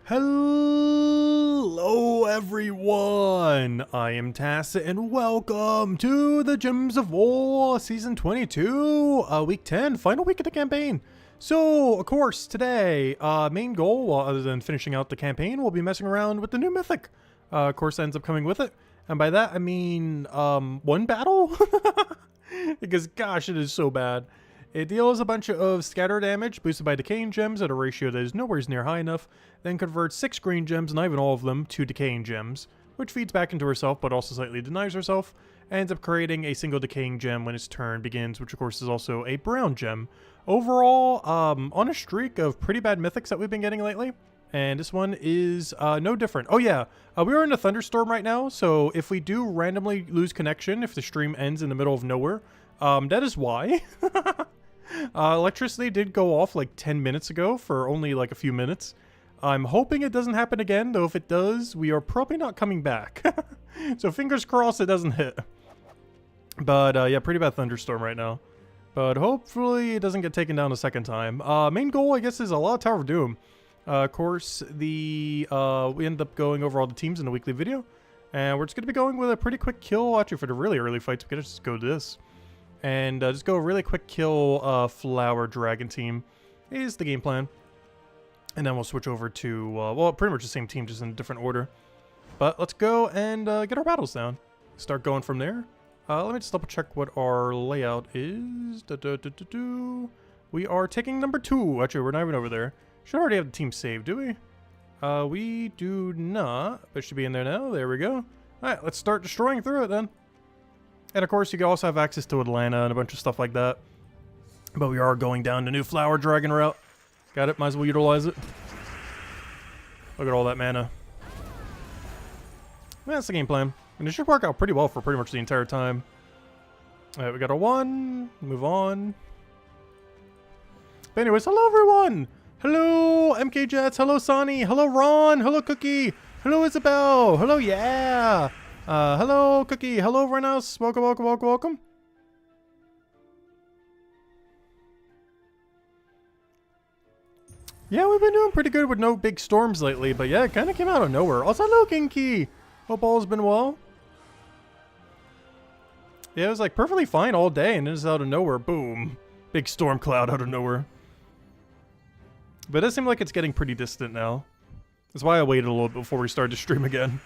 Hello everyone, I am Tacit and welcome to the Gems of War Season 22, Week 10, final week of the campaign. So, of course, today, main goal, other than finishing out the campaign, we'll be messing around with the new Mythic. Of course, ends up coming with it. And by that, I mean, one battle? Because, gosh, it is so bad. It deals a bunch of scatter damage, boosted by decaying gems at a ratio that is nowhere near high enough, then converts 6 green gems, not even all of them, to decaying gems, which feeds back into herself but also slightly denies herself, ends up creating a single decaying gem when its turn begins, which of course is also a brown gem. Overall, on a streak of pretty bad mythics that we've been getting lately, and this one is no different. Oh yeah, we are in a thunderstorm right now, so if we do randomly lose connection, if the stream ends in the middle of nowhere, that is why. Electricity did go off like 10 minutes ago for only like a few minutes. I'm hoping it doesn't happen again, though if it does, we are probably not coming back. So fingers crossed it doesn't hit. But yeah, pretty bad thunderstorm right now. But hopefully it doesn't get taken down a second time. Main goal, I guess, is a lot of Tower of Doom. Of course, we end up going over all the teams in the weekly video. And we're just going to be going with a pretty quick kill. Actually, for the really early fights, we can just go to this. And just go a really quick kill Flower Dragon team is the game plan. And then we'll switch over to, well, pretty much the same team, just in a different order. But let's go and get our battles down. Start going from there. Let me just double check what our layout is. We are taking number 2. Actually, we're not even over there. Should already have the team saved, do we? We do not. It should be in there now. There we go. Alright, let's start destroying through it then. And of course, you can also have access to Atlanta and a bunch of stuff like that. But we are going down the new Flower Dragon route. Got it, might as well utilize it. Look at all that mana. That's the game plan. And it should work out pretty well for pretty much the entire time. Alright, we got a 1. Move on. But anyways, hello everyone! Hello MK Jets, hello Sonny, hello Ron, hello Cookie, hello Isabel, hello Yeah! Hello, Cookie. Hello, everyone else. Welcome, welcome, welcome, welcome. Yeah, we've been doing pretty good with no big storms lately, but yeah, it kind of came out of nowhere. Also, hello, Kinky. Hope all's been well. Yeah, it was like perfectly fine all day, and then it's out of nowhere. Boom. Big storm cloud out of nowhere. But it does seem like it's getting pretty distant now. That's why I waited a little bit before we started to stream again.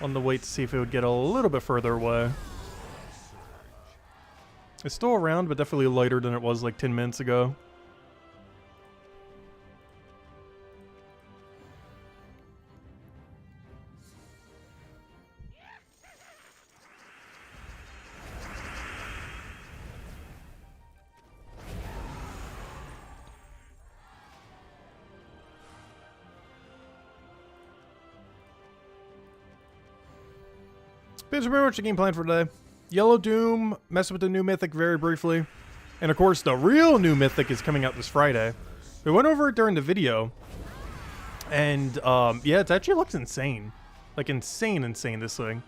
On the wait to see if it would get a little bit further away. It's still around, but definitely lighter than it was like 10 minutes ago. But it's pretty much the game plan for today. Yellow Doom, mess with the new Mythic very briefly. And of course, the real new Mythic is coming out this Friday. We went over it during the video. And, yeah, it actually looks insane. Like, insane, this thing.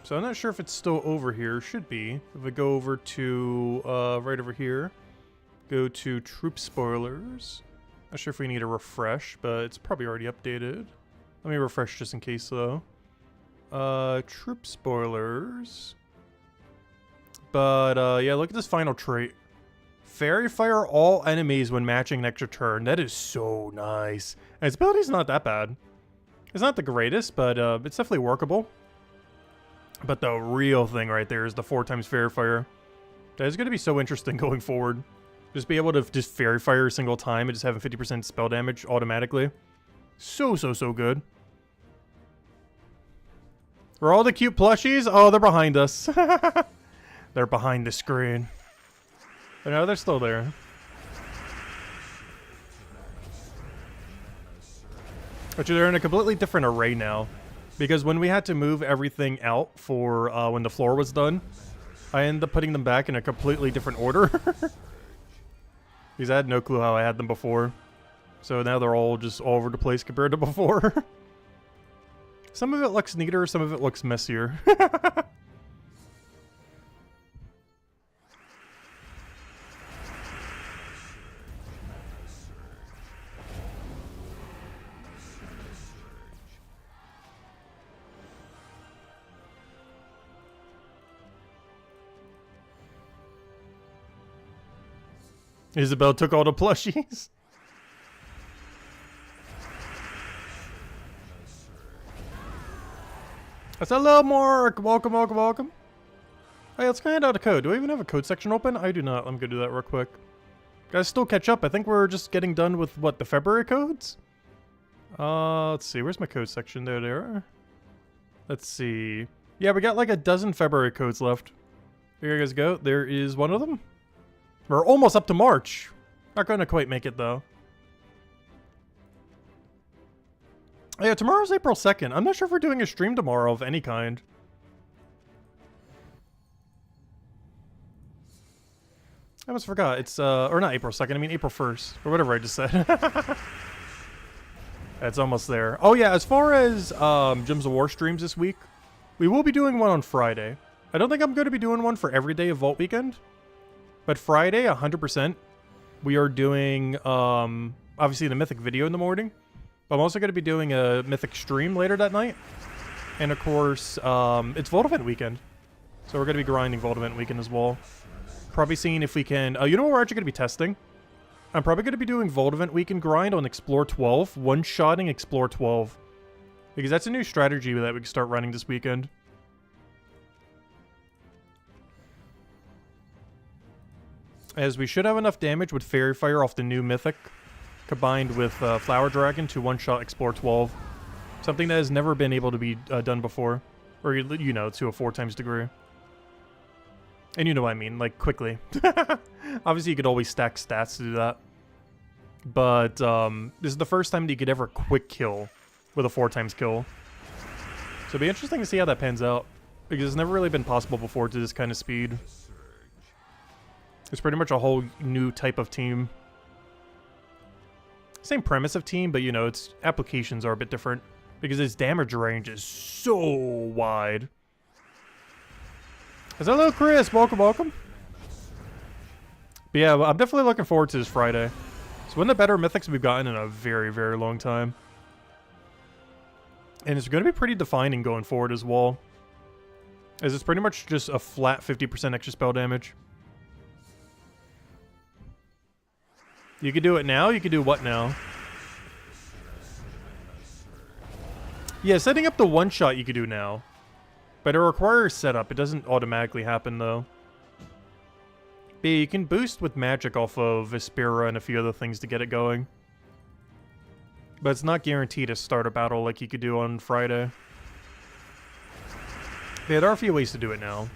So I'm not sure if it's still over here. Should be. If we go over to, right over here. Go to Troop Spoilers. Not sure if we need a refresh, but it's probably already updated. Let me refresh just in case, though. Troop spoilers. But, yeah, look at this final trait. Fairy Fire all enemies when matching an extra turn. That is so nice. And its ability's not that bad. It's not the greatest, but, it's definitely workable. But the real thing right there is the 4x Fairy Fire. That is going to be so interesting going forward. Just be able to just Fairy Fire a single time and just having 50% spell damage automatically. So good. Where all the cute plushies? Oh, they're behind us. They're behind the screen. But no, they're still there. But they're in a completely different array now. Because when we had to move everything out for when the floor was done, I ended up putting them back in a completely different order. Because I had no clue how I had them before. So now they're all just all over the place compared to before. Some of it looks neater, some of it looks messier. Isabel took all the plushies. That's a little Mark. Welcome, welcome, welcome. Hey, let's go hand out a code. Do I even have a code section open? I do not. Let me go do that real quick. Guys, still catch up. I think we're just getting done with, what, the February codes? Let's see. Where's my code section? There. Let's see. Yeah, we got like a dozen February codes left. Here you guys go. There is one of them. We're almost up to March. Not going to quite make it, though. Oh, yeah, tomorrow's April 2nd. I'm not sure if we're doing a stream tomorrow of any kind. I almost forgot. It's, or not April 2nd. I mean April 1st. Or whatever I just said. It's almost there. Oh, yeah, as far as Gems of War streams this week, we will be doing one on Friday. I don't think I'm going to be doing one for every day of Vault Weekend. But Friday, 100%, we are doing, obviously, the Mythic video in the morning. But I'm also going to be doing a Mythic stream later that night. And, of course, it's Vault Event Weekend. So we're going to be grinding Vault Event Weekend as well. Probably seeing if we can... you know what we're actually going to be testing? I'm probably going to be doing Vault Event Weekend grind on Explore 12. One-shotting Explore 12. Because that's a new strategy that we can start running this weekend. As we should have enough damage with Fairy Fire off the new Mythic, combined with Flower Dragon to one-shot Explore 12. Something that has never been able to be done before. Or, you know, to a 4 times degree. And you know what I mean, like, quickly. Obviously, you could always stack stats to do that. But, this is the first time that you could ever quick kill with a 4 times kill. So it'll be interesting to see how that pans out. Because it's never really been possible before to this kind of speed. It's pretty much a whole new type of team. Same premise of team, but you know, its applications are a bit different. Because its damage range is so wide. Hello, Chris. Welcome, welcome. But yeah, I'm definitely looking forward to this Friday. It's one of the better Mythics we've gotten in a very, very long time. And it's going to be pretty defining going forward as well. As it's pretty much just a flat 50% extra spell damage. You could do it now. You could do what now? Yeah, setting up the one-shot you could do now. But it requires setup. It doesn't automatically happen, though. But yeah, you can boost with magic off of Vespera and a few other things to get it going. But it's not guaranteed to start a battle like you could do on Friday. Yeah, there are a few ways to do it now.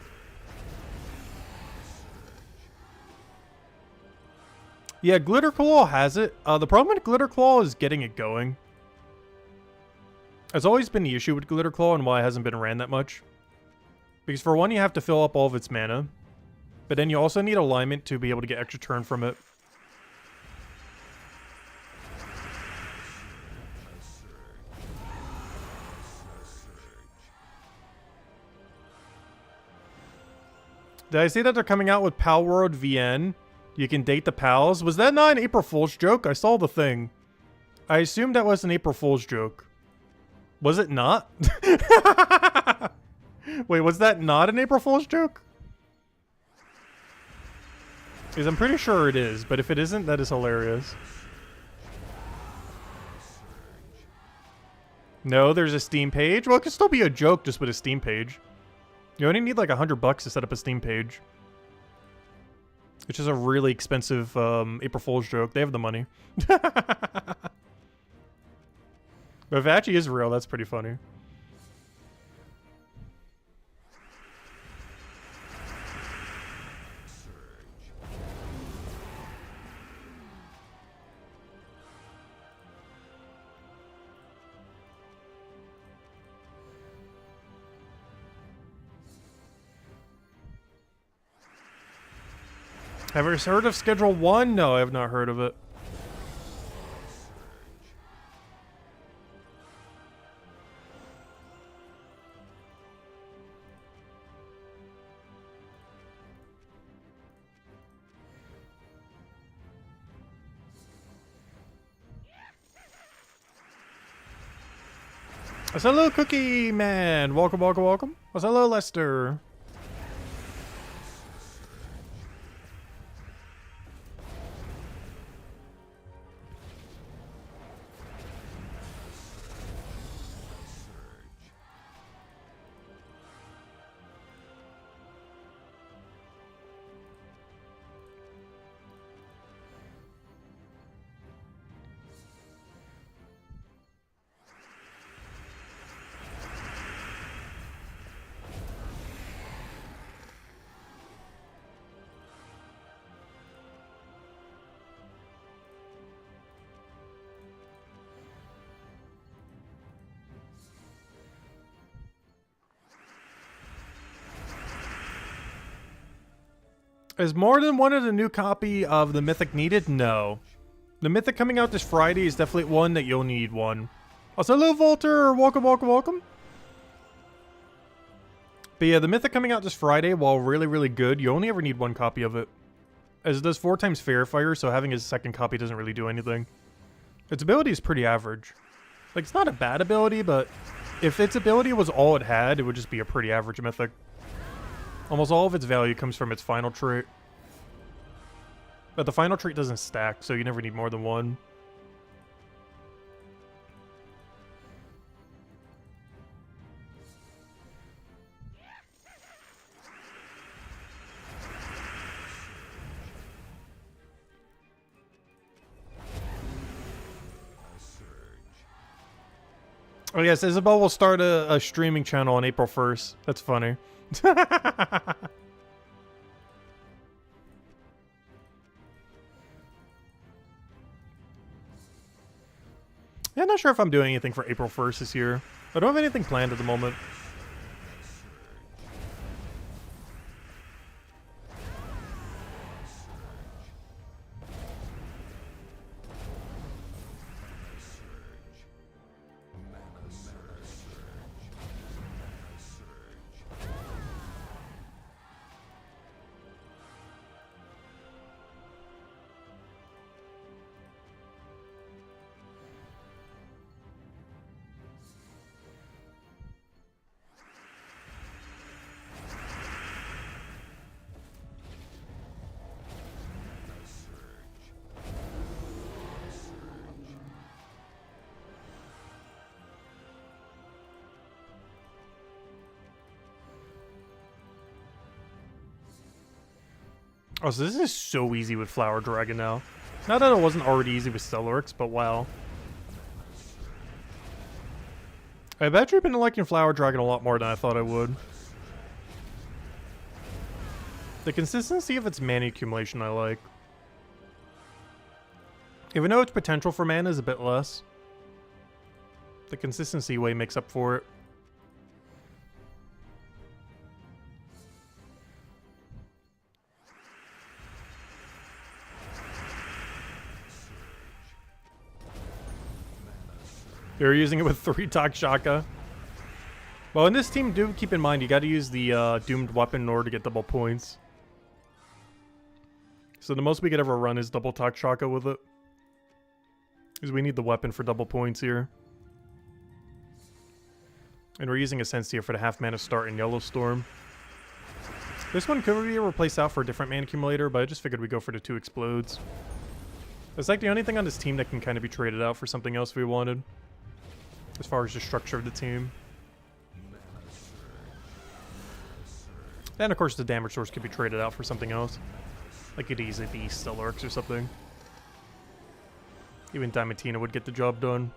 Yeah, Glitter Claw has it. The problem with Glitter Claw is getting it going. It's always been the issue with Glitter Claw and why it hasn't been ran that much. Because for one, you have to fill up all of its mana. But then you also need alignment to be able to get extra turn from it. Did I say that they're coming out with Pal World VN? You can date the pals. Was that not an April Fool's joke? I saw the thing. I assumed that was an April Fool's joke. Was it not? Wait, was that not an April Fool's joke? Because I'm pretty sure it is, but if it isn't, that is hilarious. No, there's a Steam page? Well, it could still be a joke just with a Steam page. You only need like $100 to set up a Steam page. Which is a really expensive April Fool's joke. They have the money. But if it actually is real, that's pretty funny. Have you heard of Schedule 1? No, I have not heard of it. Hello, Cookie Man. Welcome, welcome, welcome. Hello, Lester. Is more than one of the new copy of the Mythic needed? No. The Mythic coming out this Friday is definitely one that you'll need one. Also, hello, Volter. Welcome, welcome, welcome. But yeah, the Mythic coming out this Friday, while really, really good, you only ever need one copy of it. As it does 4 times Fair Fire, so having a second copy doesn't really do anything. Its ability is pretty average. Like, it's not a bad ability, but if its ability was all it had, it would just be a pretty average Mythic. Almost all of its value comes from its final trait. But the final trait doesn't stack, so you never need more than one. Oh yes, Isabel will start a streaming channel on April 1st. That's funny. Yeah, I'm not sure if I'm doing anything for April 1st this year. I don't have anything planned at the moment. Oh, so this is so easy with Flower Dragon now. Not that it wasn't already easy with Stellarix, but wow. I've actually been liking Flower Dragon a lot more than I thought I would. The consistency of its mana accumulation I like. Even though its potential for mana is a bit less, the consistency way makes up for it. They're using it with 3 Takshaka. Well, in this team, do keep in mind, you gotta use the doomed weapon in order to get double points. So the most we could ever run is double Takshaka with it. Because we need the weapon for double points here. And we're using a Sensia for the half mana start in Yellowstorm. This one could be replaced out for a different mana accumulator, but I just figured we'd go for the 2 explodes. It's like the only thing on this team that can kind of be traded out for something else we wanted. As far as the structure of the team. And of course the damage source could be traded out for something else. Like it'd easily be Stellarix or something. Even Diamantina would get the job done.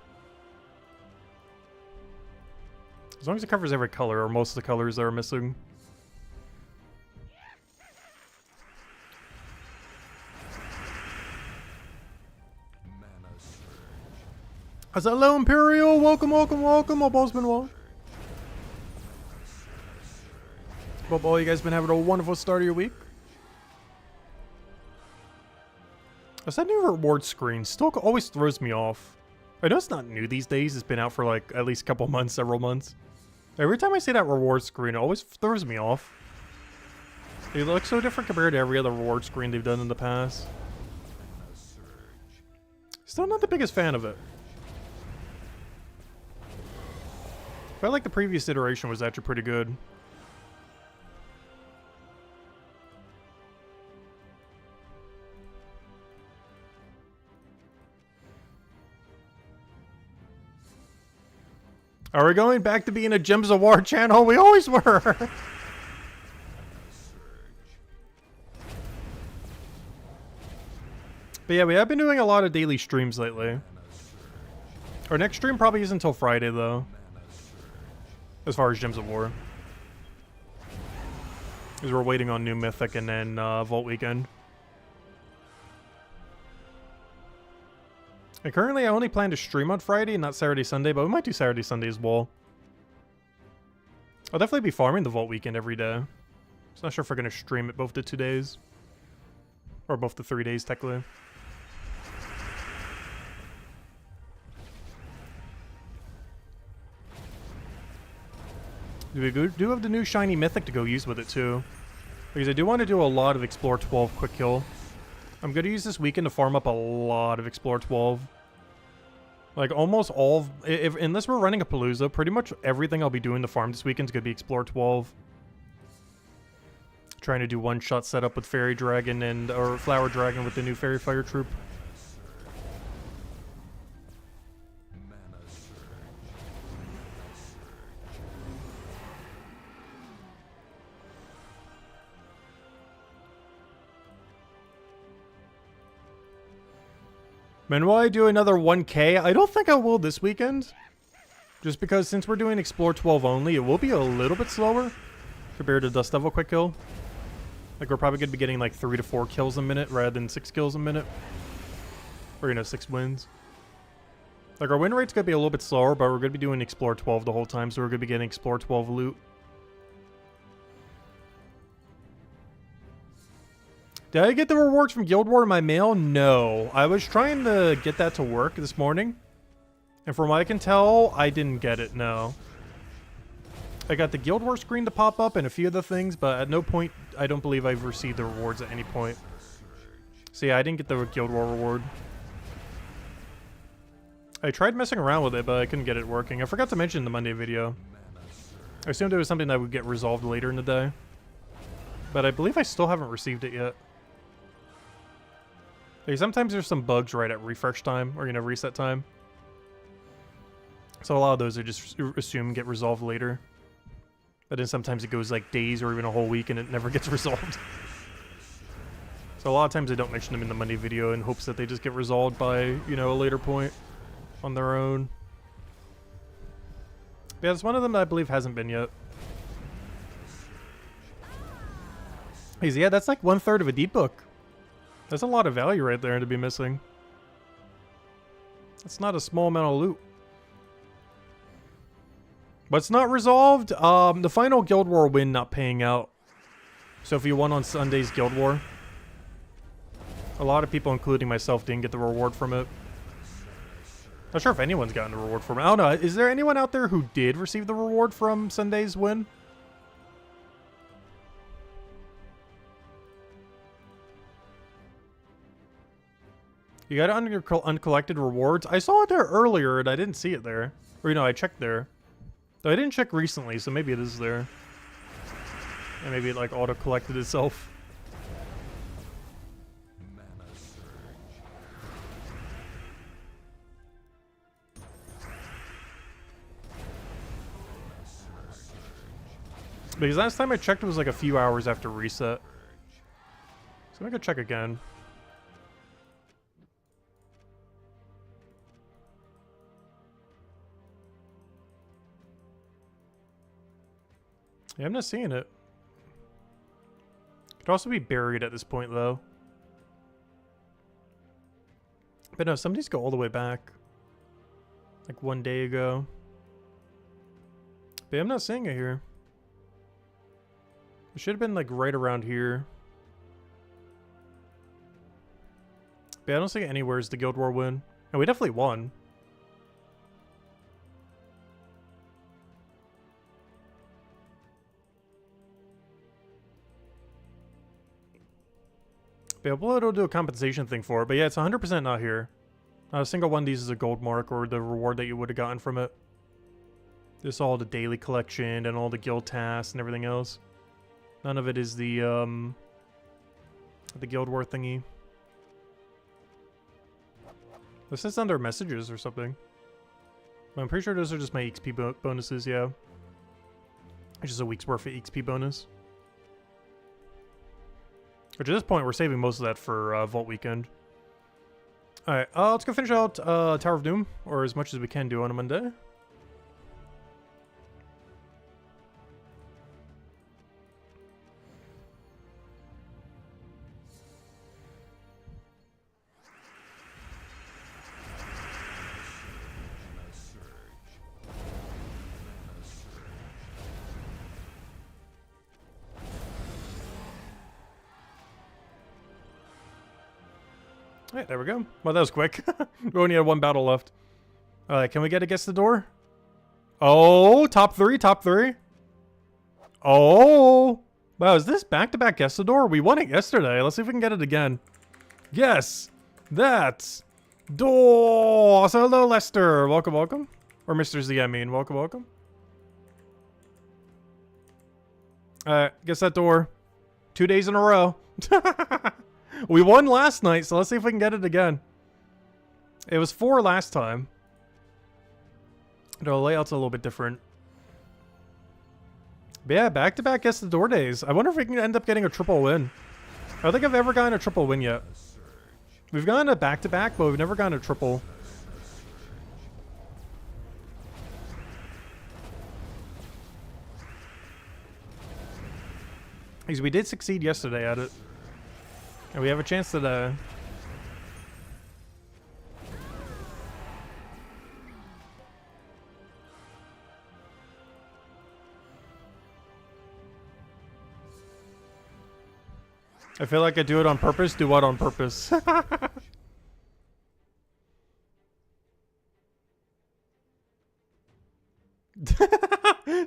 As long as it covers every color, or most of the colors that are missing. Hello, Imperial! Welcome, welcome, welcome! Hope all's been well. Hope all you guys been having a wonderful start of your week. That new reward screen still always throws me off. I know it's not new these days. It's been out for like at least a couple months, several months. Every time I see that reward screen, it always throws me off. It looks so different compared to every other reward screen they've done in the past. Still not the biggest fan of it. I felt like the previous iteration was actually pretty good. Are we going back to being a Gems of War channel? We always were! But yeah, we have been doing a lot of daily streams lately. Our next stream probably isn't until Friday, though. As far as Gems of War. Because we're waiting on new Mythic and then Vault Weekend. And currently I only plan to stream on Friday, not Saturday, Sunday, but we might do Saturday, Sunday as well. I'll definitely be farming the Vault Weekend every day. Just not sure if we're going to stream it both the 2 days. Or both the 3 days, technically. We do have the new shiny Mythic to go use with it, too. Because I do want to do a lot of Explore 12 quick kill. I'm going to use this weekend to farm up a lot of Explore 12. Like, almost all... unless we're running a Palooza, pretty much everything I'll be doing to farm this weekend is going to be Explore 12. Trying to do one-shot setup with Fairy Dragon and... or Flower Dragon with the new Fairy Fire Troop. Man, will I do another 1K? I don't think I will this weekend. Just because since we're doing Explore 12 only, it will be a little bit slower compared to Dust Devil Quick Kill. Like, we're probably going to be getting like 3 to 4 kills a minute rather than 6 kills a minute. Or, you know, 6 wins. Like, our win rate's going to be a little bit slower, but we're going to be doing Explore 12 the whole time, so we're going to be getting Explore 12 loot. Did I get the rewards from Guild War in my mail? No. I was trying to get that to work this morning. And from what I can tell, I didn't get it, no. I got the Guild War screen to pop up and a few other things, but at no point, I don't believe I've received the rewards at any point. So yeah, I didn't get the Guild War reward. I tried messing around with it, but I couldn't get it working. I forgot to mention in the Monday video. I assumed it was something that would get resolved later in the day. But I believe I still haven't received it yet. Like, sometimes there's some bugs right at refresh time, or, you know, reset time. So a lot of those I just assume get resolved later. But then sometimes it goes like days or even a whole week and it never gets resolved. So a lot of times I don't mention them in the Monday video in hopes that they just get resolved by, you know, a later point on their own. But yeah, there's one of them that I believe hasn't been yet. Yeah, that's like 1/3 of a deep book. That's a lot of value right there to be missing. That's not a small amount of loot. What's not resolved? The final Guild War win not paying out. So if you won on Sunday's Guild War, a lot of people, including myself, didn't get the reward from it. Not sure if anyone's gotten the reward from it. I don't know. Is there anyone out there who did receive the reward from Sunday's win? You got it under your uncollected rewards. I saw it there earlier and I didn't see it there. Or, you know, I checked there. Though I didn't check recently, so maybe it is there. And maybe it, like, auto-collected itself. Because last time I checked it was like a few hours after reset. So I'm gonna go check again. Yeah, I'm not seeing it. Could also be buried at this point, though. But no, somebody's go all the way back. Like 1 day ago. But yeah, I'm not seeing it here. It should have been like right around here. But yeah, I don't see it anywhere as the Guild War win. And we definitely won. But yeah, it'll do a compensation thing for it. But yeah, it's 100% not here. Not a single one of these is a gold mark or the reward that you would have gotten from it. Just all the daily collection and all the guild tasks and everything else. None of it is the Guild War thingy. This is under messages or something. But I'm pretty sure those are just my XP bonuses, yeah. It's just a week's worth of XP bonus. Which at this point, we're saving most of that for Vault Weekend. Alright, let's go finish out Tower of Doom, or as much as we can do on a Monday. Alright, there we go. Well, that was quick. We only had one battle left. Alright, can we get against the door? Oh, top three, top three. Oh. Wow, is this back-to-back guess the door? We won it yesterday. Let's see if we can get it again. Yes. That's door. So hello, Lester. Welcome, welcome. Or Mr. Z, I mean. Welcome, welcome. Alright, guess that door. 2 days in a row. We won last night, so let's see if we can get it again. It was 4 last time. The layout's a little bit different. But yeah, back-to-back guess the door days. I wonder if we can end up getting a triple win. I don't think I've ever gotten a triple win yet. We've gotten a back-to-back, but we've never gotten a triple. Because we did succeed yesterday at it. And we have a chance today. I feel like I do it on purpose. Do what on purpose?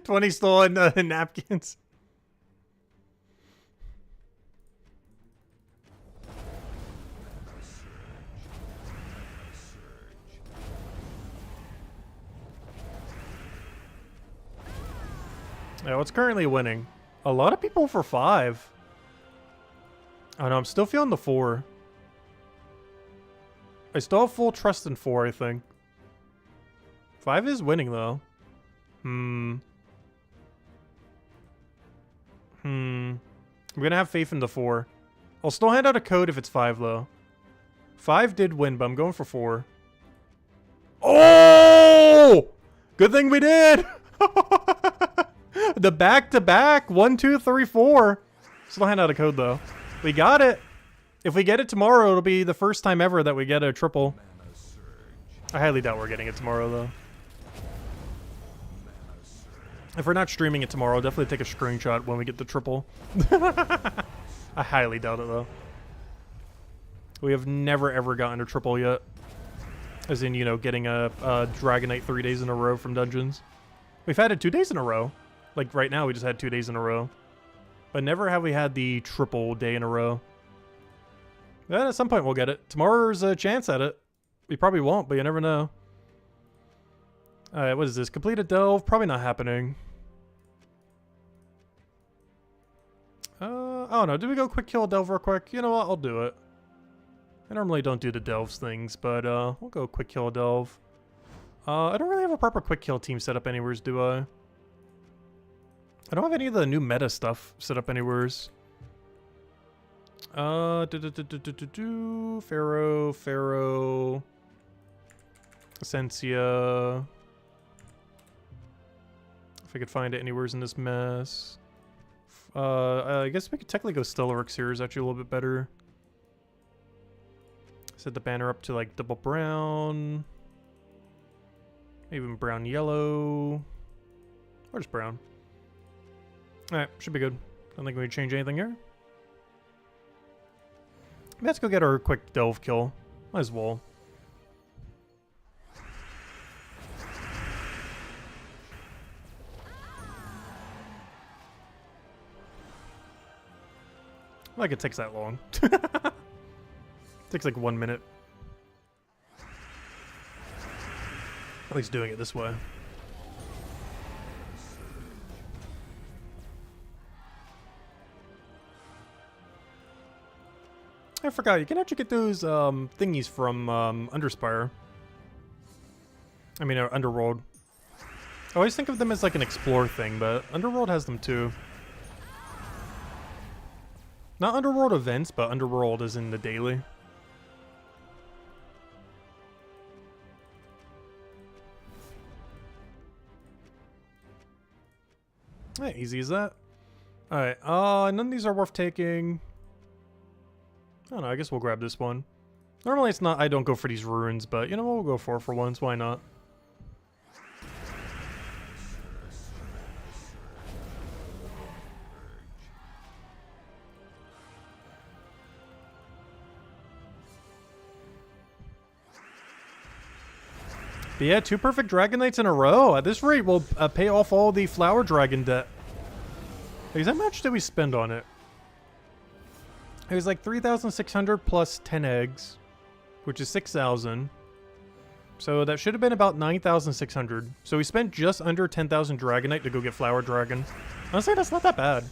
20 stolen napkins. Yeah, what's currently winning? A lot of people for 5. Oh no, I'm still feeling the 4. I still have full trust in 4, I think. 5 is winning though. I'm gonna have faith in the 4. I'll still hand out a code if it's 5 though. 5 did win, but I'm going for 4. Oh! Good thing we did! The back-to-back. 1, 2, 3, 4. Still hand out a code though. We got it. If we get it tomorrow, it'll be the first time ever that we get a triple. I highly doubt we're getting it tomorrow though. If we're not streaming it tomorrow, I'll definitely take a screenshot when we get the triple. I highly doubt it though. We have never ever gotten a triple yet. As in, you know, getting a Dragonite 3 days in a row from dungeons. We've had it 2 days in a row. Like right now, we just had 2 days in a row. But never have we had the triple day in a row. And at some point we'll get it. Tomorrow's a chance at it. We probably won't, but you never know. Alright, what is this? Complete a delve? Probably not happening. I don't know. Did we go quick kill a delve real quick? You know what? I'll do it. I normally don't do the delves things, but we'll go quick kill a delve. I don't really have a proper quick kill team set up anywheres, do I? I don't have any of the new meta stuff set up anywheres. Pharaoh, Essentia. If I could find it anywheres in this mess. I guess we could technically go Stellaryx here is actually a little bit better. Set the banner up to like double brown. Even brown yellow. Or just brown. Alright, should be good. Don't think we can change anything here. Let's go get our quick delve kill. Might as well. Like it takes that long. Takes like 1 minute. At least doing it this way. I forgot, you can actually get those thingies from Underspire. I mean, Underworld. I always think of them as like an explore thing, but Underworld has them too. Not Underworld events, but Underworld is in the daily. Hey, easy as that. Alright, none of these are worth taking. I don't know, I guess we'll grab this one. Normally it's not, I don't go for these runes, but you know what, we'll go for once, why not? But yeah, 2 perfect Dragonites in a row. At this rate, we'll pay off all the Flower Dragon debt. Like, how much did we spend on it? It was like 3,600 plus 10 eggs, which is 6,000. So that should have been about 9,600. So we spent just under 10,000 Dragonite to go get Flower Dragon. Honestly, that's not that bad.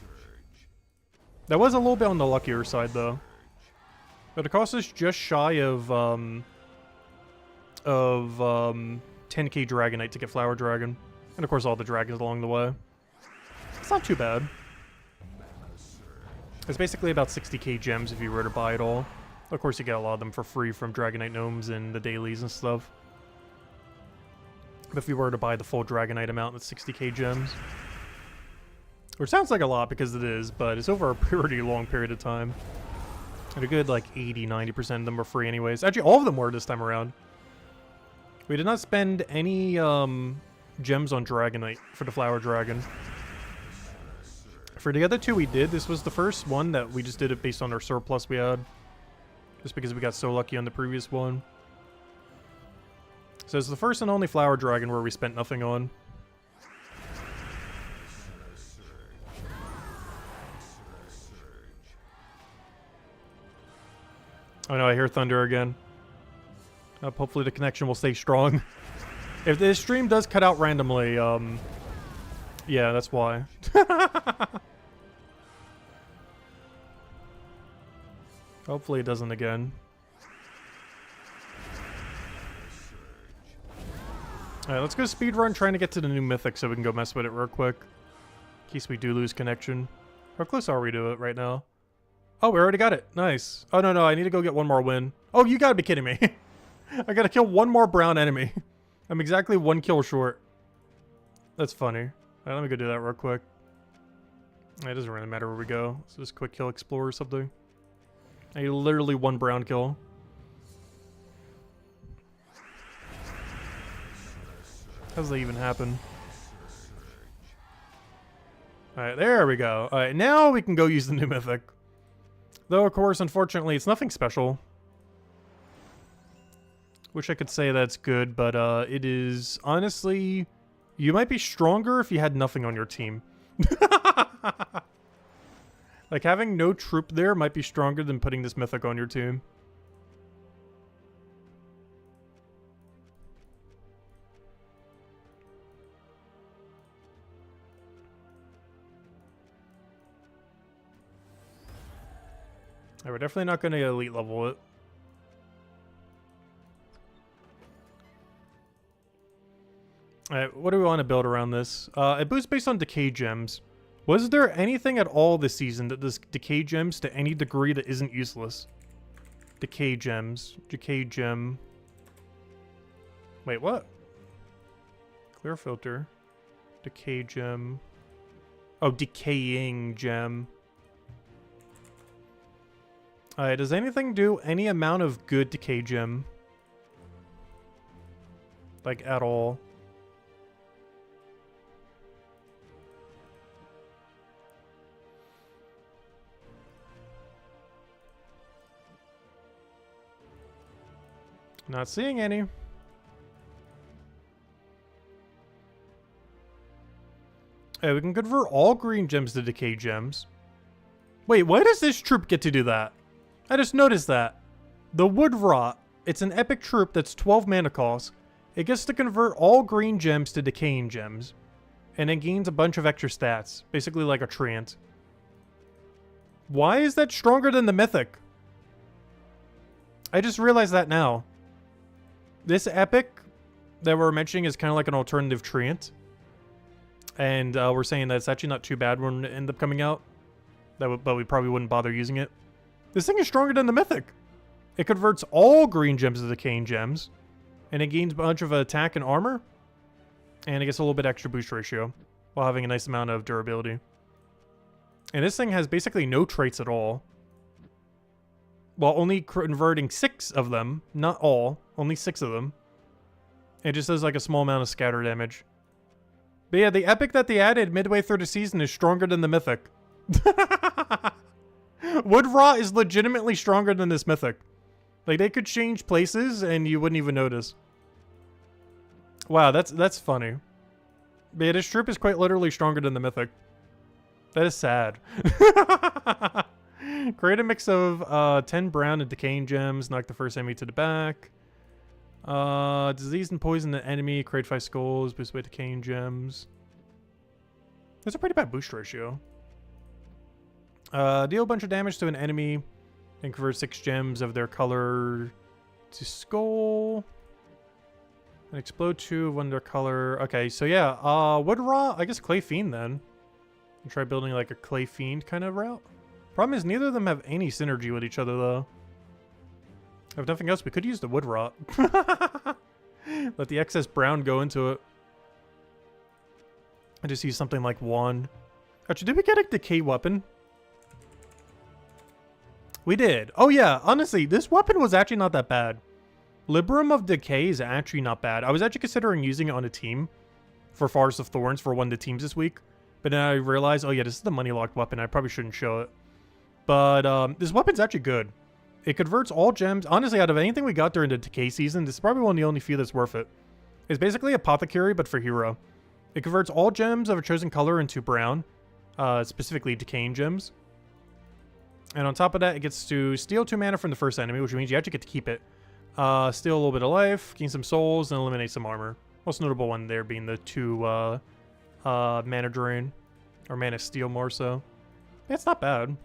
That was a little bit on the luckier side, though. But it cost us just shy of 10k Dragonite to get Flower Dragon. And of course all the dragons along the way. It's not too bad. It's basically about 60k gems if you were to buy it all. Of course you get a lot of them for free from Dragonite Gnomes and the dailies and stuff. But if you were to buy the full Dragonite amount, that's 60k gems. Which sounds like a lot because it is, but it's over a pretty long period of time. And a good like 80-90% of them were free anyways. Actually all of them were this time around. We did not spend any gems on Dragonite for the Flower Dragon. For the other 2 we did. This was the first one that we just did it based on our surplus we had. Just because we got so lucky on the previous one. So it's the first and only Flower Dragon where we spent nothing on. Oh no, I hear thunder again. Hopefully the connection will stay strong. If this stream does cut out randomly, yeah, that's why. Hopefully it doesn't again. Alright, let's go speedrun trying to get to the new Mythic so we can go mess with it real quick. In case we do lose connection. How close are we to it right now? Oh, we already got it. Nice. Oh, no, I need to go get one more win. Oh, you gotta be kidding me. I gotta kill one more brown enemy. I'm exactly 1 kill short. That's funny. Alright, let me go do that real quick. It doesn't really matter where we go. Let's just quick kill explore or something. I need literally 1 brown kill. How does that even happen? Alright, there we go. Alright, now we can go use the new Mythic. Though, of course, unfortunately, it's nothing special. Wish I could say that's good, but it is, honestly, you might be stronger if you had nothing on your team. Like, having no troop there might be stronger than putting this Mythic on your team. We're definitely not going to elite level it. Alright, what do we want to build around this? It boosts based on decay gems. Was there anything at all this season that does decay gems to any degree that isn't useless? Decay gems. Decay gem. Wait, what? Clear filter. Decay gem. Oh, decaying gem. Alright, does anything do any amount of good decay gem? Like, at all? Not seeing any. Hey, we can convert all green gems to decay gems. Wait, why does this troop get to do that? I just noticed that. The Wood Rot, it's an epic troop that's 12 mana cost. It gets to convert all green gems to decaying gems. And it gains a bunch of extra stats. Basically like a treant. Why is that stronger than the Mythic? I just realized that now. This epic that we're mentioning is kind of like an alternative treant. And we're saying that it's actually not too bad when it ends up coming out. But we probably wouldn't bother using it. This thing is stronger than the Mythic. It converts all green gems to decaying gems. And it gains a bunch of attack and armor. And it gets a little bit extra boost ratio. While having a nice amount of durability. And this thing has basically no traits at all. While only converting 6 of them. Not all. Only 6 of them. It just does like a small amount of scatter damage. But yeah, the epic that they added midway through the season is stronger than the Mythic. Wood Rot is legitimately stronger than this Mythic. Like, they could change places and you wouldn't even notice. Wow, that's funny. But yeah, this troop is quite literally stronger than the Mythic. That is sad. Create a mix of 10 brown and decaying gems. Knock the first enemy to the back. Disease and poison the enemy. Create 5 skulls. Boost by decaying gems. That's a pretty bad boost ratio. Deal a bunch of damage to an enemy. And convert 6 gems of their color to skull. And explode 2 of one of their color. Okay, so yeah. Wood Rot. I guess Clay Fiend then. And try building like a Clay Fiend kind of route. Problem is, neither of them have any synergy with each other, though. If nothing else, we could use the Wood Rot. Let the excess brown go into it. I just use something like Wand. Actually, did we get a decay weapon? We did. Oh, yeah. Honestly, this weapon was actually not that bad. Librum of Decay is actually not bad. I was actually considering using it on a team for Forest of Thorns for one of the teams this week. But then I realized, oh, yeah, this is the money-locked weapon. I probably shouldn't show it. But this weapon's actually good. It converts all gems. Honestly, out of anything we got during the Decay season, this is probably one of the only few that's worth it. It's basically Apothecary, but for hero. It converts all gems of a chosen color into brown, specifically decaying gems. And on top of that, it gets to steal 2 mana from the first enemy, which means you actually get to keep it. Steal a little bit of life, gain some souls, and eliminate some armor. Most notable one there being the 2 mana drain, or mana steal more so. Yeah, it's not bad.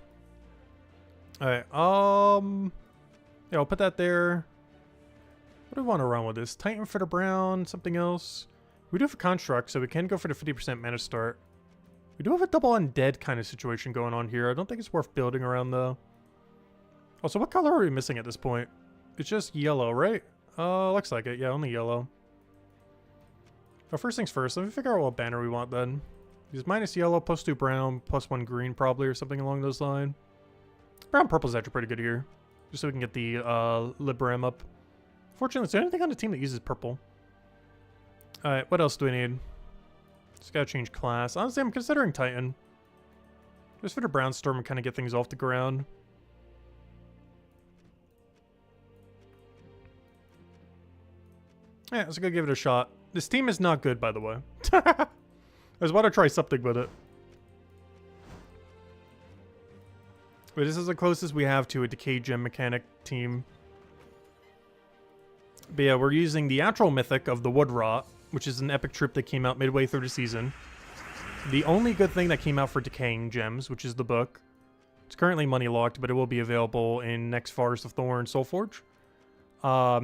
Alright, yeah, I'll put that there. What do we want to run with this? Titan for the brown, something else. We do have a construct, so we can go for the 50% mana start. We do have a double undead kind of situation going on here. I don't think it's worth building around, though. Also, what color are we missing at this point? It's just yellow, right? Looks like it. Yeah, only yellow. Well, first things first, let me figure out what banner we want, then. Use minus yellow, plus 2 brown, plus 1 green, probably, or something along those lines. Brown purple is actually pretty good here. Just so we can get the Libram up. Fortunately, is there anything on the team that uses purple? Alright, what else do we need? Just gotta change class. Honestly, I'm considering Titan. Just for the brown storm and kind of get things off the ground. Yeah, let's go give it a shot. This team is not good, by the way. I just want to try something with it. But this is the closest we have to a Decay Gem mechanic team. But yeah, we're using the actual Mythic of the Wood Rot, which is an epic troop that came out midway through the season. The only good thing that came out for Decaying Gems, which is the book. It's currently money locked, but it will be available in next Forest of Thorns Soulforge.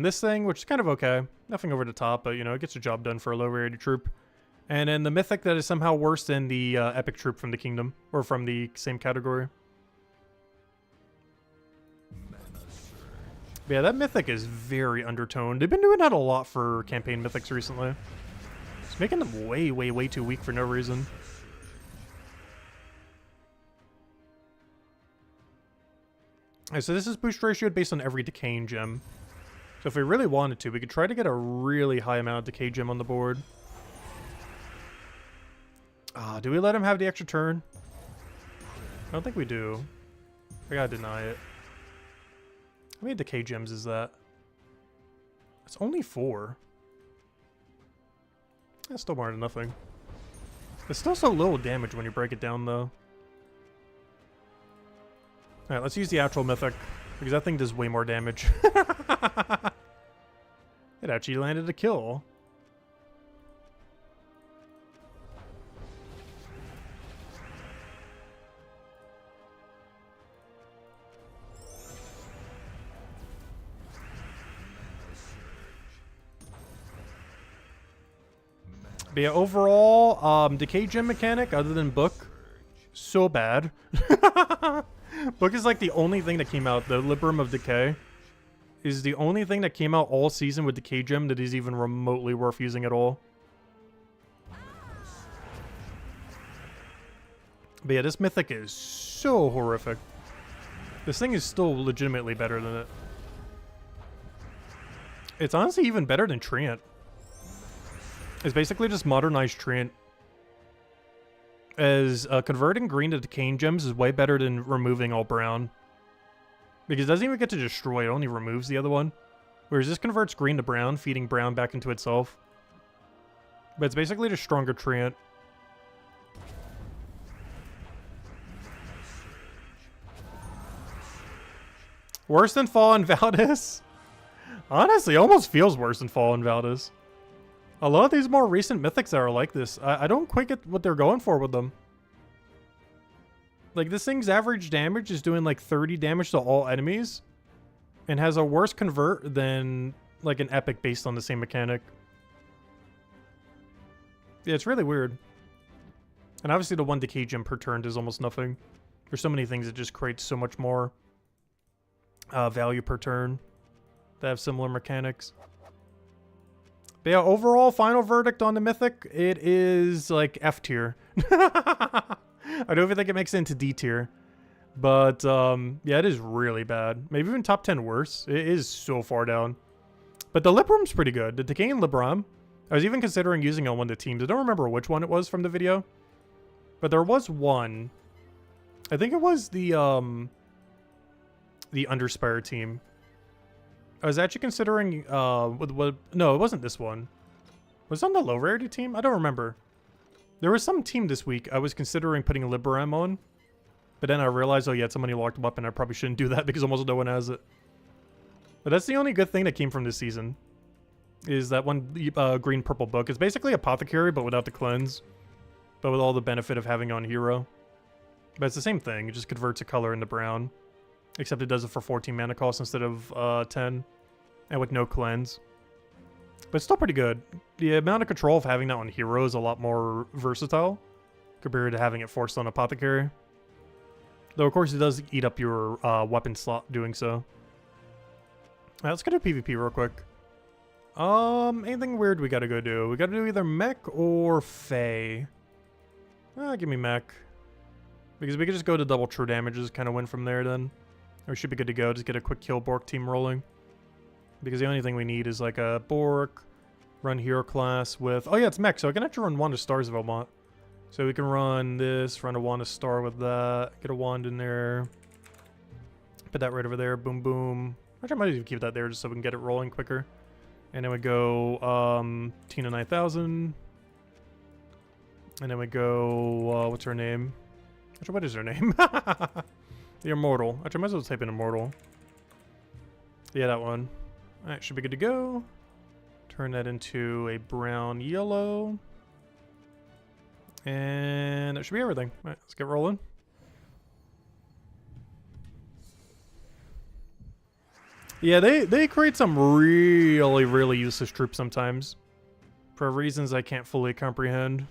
This thing, which is kind of okay. Nothing over the top, but, you know, it gets the job done for a low-rated troop. And then the Mythic that is somehow worse than the epic troop from the Kingdom, or from the same category. But yeah, that Mythic is very undertoned. They've been doing that a lot for campaign Mythics recently. It's making them way, way, way too weak for no reason. Alright, so this is boost ratio based on every Decaying Gem. So if we really wanted to, we could try to get a really high amount of Decay Gem on the board. Do we let him have the extra turn? I don't think we do. I gotta deny it. How many Decay Gems is that? It's only 4. That's still more than nothing. It's still so little damage when you break it down, though. Alright, let's use the actual Mythic, because that thing does way more damage. It actually landed a kill. But yeah, overall, Decay Gem mechanic, other than Book, so bad. Book is like the only thing that came out. The Librum of Decay is the only thing that came out all season with Decay Gem that is even remotely worth using at all. But yeah, this Mythic is so horrific. This thing is still legitimately better than it. It's honestly even better than Treant. It's basically just modernized Treant. As converting green to Decaying Gems is way better than removing all brown. Because it doesn't even get to destroy, it only removes the other one. Whereas this converts green to brown, feeding brown back into itself. But it's basically just stronger Treant. Worse than Fallen Valdis? Honestly, almost feels worse than Fallen Valdis. A lot of these more recent mythics that are like this, I don't quite get what they're going for with them. Like, this thing's average damage is doing like 30 damage to all enemies. And has a worse convert than like an epic based on the same mechanic. Yeah, it's really weird. And obviously the 1 decay gem per turn does almost nothing. There's so many things that just create so much more value per turn that have similar mechanics. But yeah, overall final verdict on the Mythic, it is like F tier. I don't even think it makes it into D tier. But yeah, it is really bad. Maybe even top 10 worse. It is so far down. But the Libram's pretty good. The Decaying Libram. I was even considering using it on one of the teams. I don't remember which one it was from the video. But there was one. I think it was the Underspire team. I was actually considering no, it wasn't this one. Was it on the low rarity team? I don't remember. There was some team this week I was considering putting Libram on. But then I realized, oh yeah, it's a money locked weapon. I probably shouldn't do that because almost no one has it. But that's the only good thing that came from this season. Is that one green-purple book. It's basically Apothecary, but without the cleanse. But with all the benefit of having on hero. But it's the same thing. It just converts a color into brown. Except it does it for 14 mana cost instead of 10. And with no cleanse. But it's still pretty good. The amount of control of having that on hero is a lot more versatile. Compared to having it forced on Apothecary. Though, of course, it does eat up your weapon slot doing so. Alright, let's go to PvP real quick. Anything weird we gotta go do? We gotta do either mech or Fae. Give me mech. Because we could just go to double true damages, kind of win from there then. We should be good to go. Just get a quick kill Bork team rolling. Because the only thing we need is like a Bork, run hero class with... Oh yeah, it's mech, so I can actually run Wand of Stars if I want. So we can run this, run a Wand of Star with that, get a wand in there. Put that right over there, boom boom. Actually, I might even keep that there just so we can get it rolling quicker. And then we go Tina 9000. And then we go, what's her name? Actually, what is her name? The Immortal. Actually, I might as well type in Immortal. Yeah, that one. Alright, should be good to go. Turn that into a brown yellow. And that should be everything. Alright, let's get rolling. Yeah, they create some really, really useless troops sometimes. For reasons I can't fully comprehend.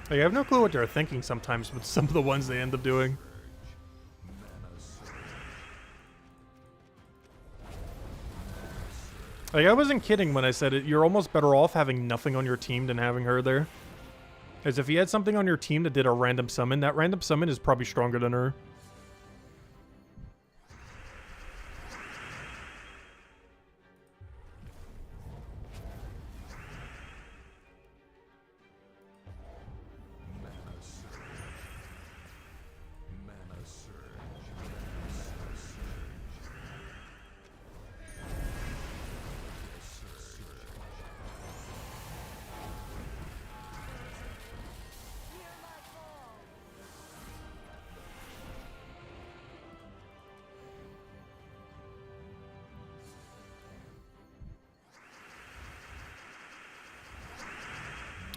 Like, I have no clue what they're thinking sometimes with some of the ones they end up doing. Like, I wasn't kidding when I said it. You're almost better off having nothing on your team than having her there. As if you had something on your team that did a random summon, that random summon is probably stronger than her.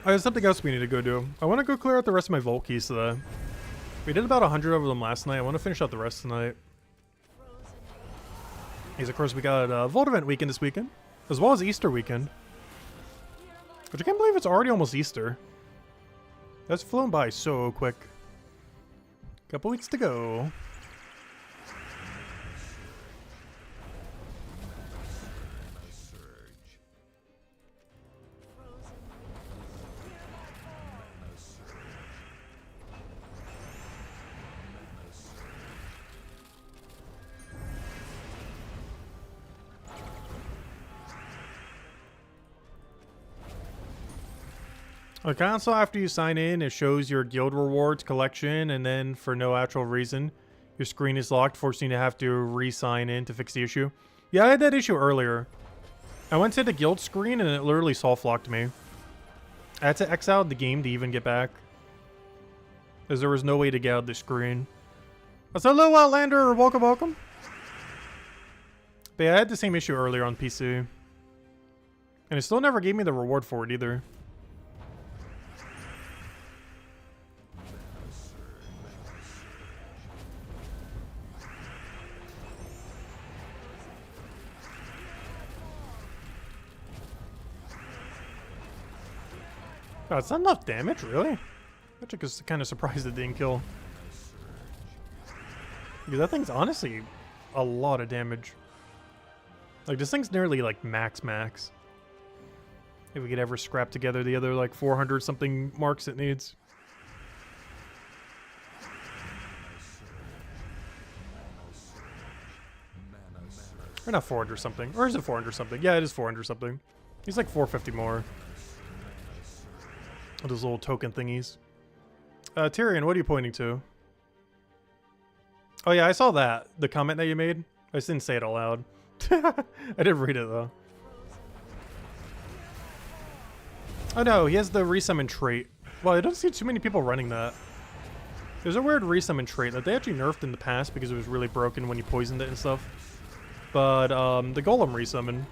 Oh, there's something else we need to go do. I want to go clear out the rest of my vault keys today. We did about 100 of them last night. I want to finish out the rest tonight. Because of course we got a Vault Event weekend this weekend. As well as Easter weekend. Which I can't believe it's already almost Easter. That's flown by so quick. Couple weeks to go. On the console, after you sign in, it shows your guild rewards collection, and then for no actual reason, Your screen is locked, forcing you to have to re-sign in to fix the issue. Yeah, I had that issue earlier. I went to the guild screen and it literally soft locked me. I had to X out the game to even get back, because there was no way to get out of the screen. Hello, Outlander. Welcome, welcome. But yeah, I had the same issue earlier on PC. And it still never gave me the reward for it either. Oh, it's not enough damage, really? Actually, was kind of surprised it didn't kill. Because that thing's honestly a lot of damage. Like, this thing's nearly like max. If we could ever scrap together the other like 400 something marks it needs. Or not 400 something. Or is it 400 something? Yeah, it is 400 something. He's like 450 more. Those little token thingies. Tyrion, what are you pointing to? Oh yeah, I saw that. The comment that you made. I just didn't say it out loud. I did read it though. Oh no, he has the resummon trait. Well, I don't see too many people running that. There's a weird resummon trait that they actually nerfed in the past because it was really broken when you poisoned it and stuff. But the golem resummon,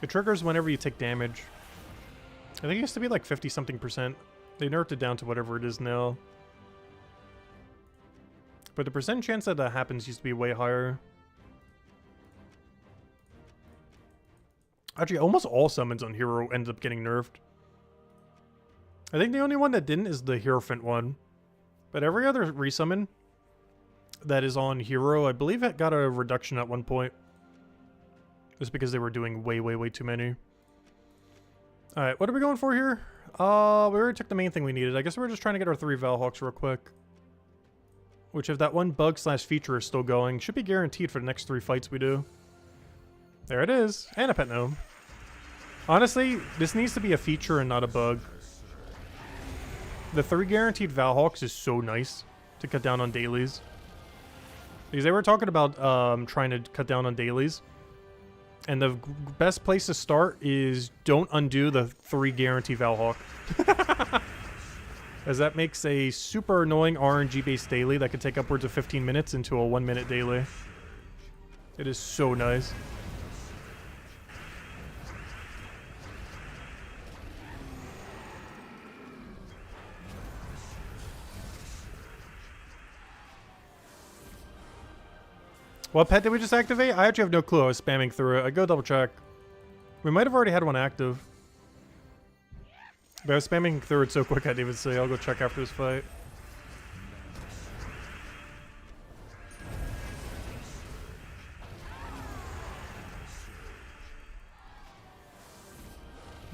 it triggers whenever you take damage. I think it used to be like 50 something %. They nerfed it down to whatever it is now. But the percent chance that that happens used to be way higher. Actually, almost all summons on Hero ended up getting nerfed. I think the only one that didn't is the Hierophant one. But every other resummon that is on Hero, I believe it got a reduction at one point. Just because they were doing way too many. Alright, what are we going for here? We already took the main thing we needed. I guess we're just trying to get our 3 Valhawks real quick. Which, if that one bug / feature is still going, should be guaranteed for the next 3 fights we do. There it is. And a pet gnome. Honestly, this needs to be a feature and not a bug. The 3 guaranteed Valhawks is so nice to cut down on dailies. Because they were talking about trying to cut down on dailies. And the best place to start is don't undo the 3 guarantee Valhawk. As that makes a super annoying RNG based daily that could take upwards of 15 minutes into a 1-minute daily. It is so nice. What pet did we just activate? I actually have no clue. I was spamming through it. I'd go double check. We might have already had one active. But I was spamming through it so quick I didn't even see. I'll go check after this fight.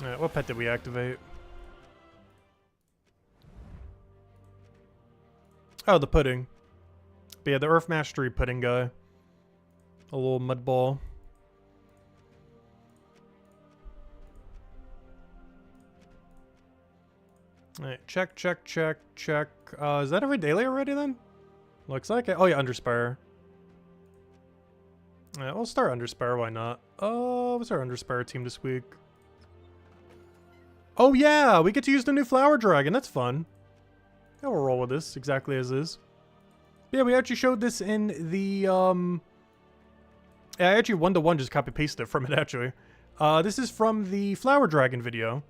Alright, what pet did we activate? Oh, the pudding. But yeah, the Earth Mastery pudding guy. A little mud ball. Alright, check. Is that every daily already then? Looks like it. Oh yeah, Underspire. Alright, we'll start Underspire, why not? What's our Underspire team this week? Oh yeah, we get to use the new Flower Dragon, that's fun. Yeah, we'll roll with this exactly as is. Yeah, we actually showed this in the, yeah, I actually 1-to-1 just copy-pasted it from it, actually. This is from the Flower Dragon video.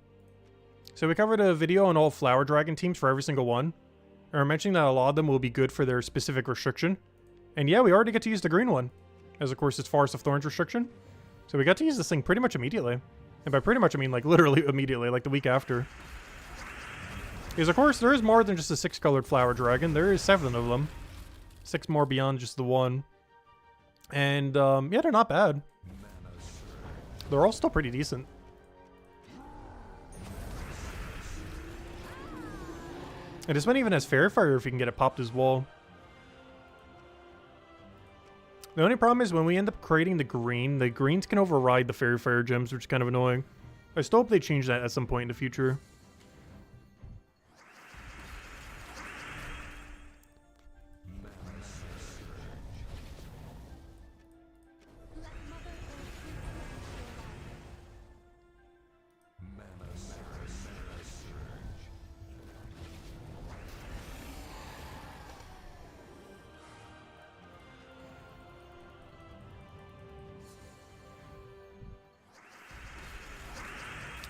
So we covered a video on all Flower Dragon teams for every single one. And we're mentioning that a lot of them will be good for their specific restriction. And yeah, we already get to use the green one. As, of course, it's Forest of Thorns restriction. So we got to use this thing pretty much immediately. And by pretty much, I mean, like, literally immediately, like the week after. Because, of course, there is more than just a 6-colored Flower Dragon. There is 7 of them. 6 more beyond just the one. And, yeah, they're not bad. They're all still pretty decent. And this one even has Fairy Fire if you can get it popped as well. The only problem is when we end up creating the greens can override the Fairy Fire gems, which is kind of annoying. I still hope they change that at some point in the future.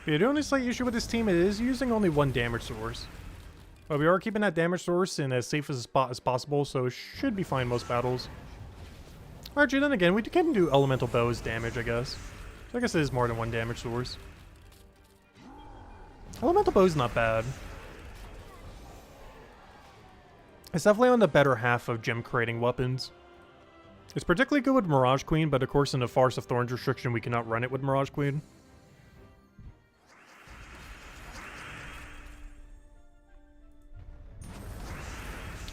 The only slight issue with this team is using only one damage source. But we are keeping that damage source in as safe a spot as possible, so it should be fine most battles. Actually, then again, we can do elemental bows damage, I guess. So I guess it is more than one damage source. Elemental bow's not bad. It's definitely on the better half of gem creating weapons. It's particularly good with Mirage Queen, but of course in the Forest of Thorns restriction we cannot run it with Mirage Queen.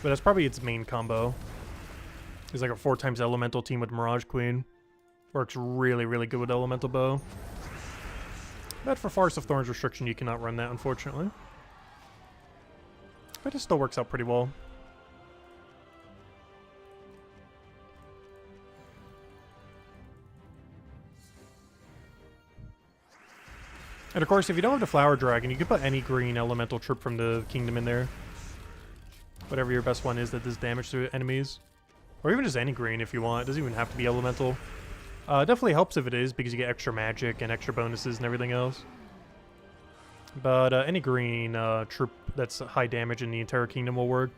But that's probably its main combo. It's like a 4x elemental team with Mirage Queen. Works really, really good with Elemental Bow. But for Forest of Thorns restriction, you cannot run that, unfortunately. But it still works out pretty well. And of course, if you don't have the Flower Dragon, you can put any green elemental troop from the kingdom in there. Whatever your best one is that does damage to enemies. Or even just any green if you want. It doesn't even have to be elemental. Definitely helps if it is, because you get extra magic and extra bonuses and everything else. But any green troop that's high damage in the entire kingdom will work.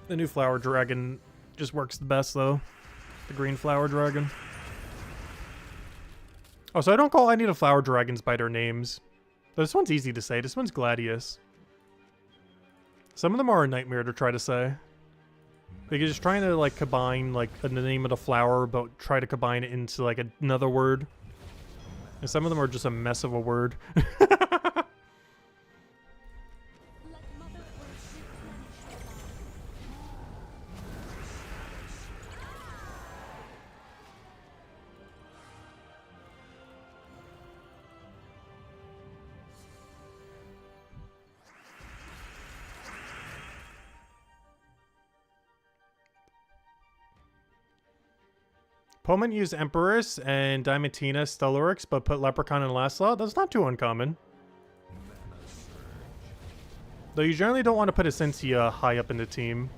The new Flower Dragon just works the best, though. The green Flower Dragon. Oh, so I don't call any of the Flower Dragons by their names. But this one's easy to say. This one's Gladius. Some of them are a nightmare to try to say. Like, you're just trying to, like, combine, like, the name of the flower, but try to combine it into, like, another word. And some of them are just a mess of a word. Opponent used Empress and Diamantina Stellarix, but put Leprechaun in last slot. That's not too uncommon. Though you generally don't want to put Essentia high up in the team.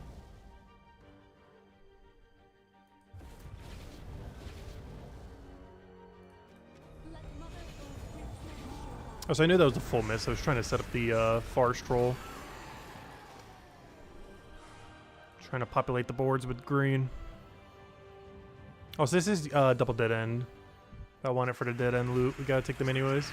Oh, so I knew that was a full miss. I was trying to set up the Forest Troll. Trying to populate the boards with green. Oh, so this is double dead end. I want it for the dead end loot. We gotta take them anyways.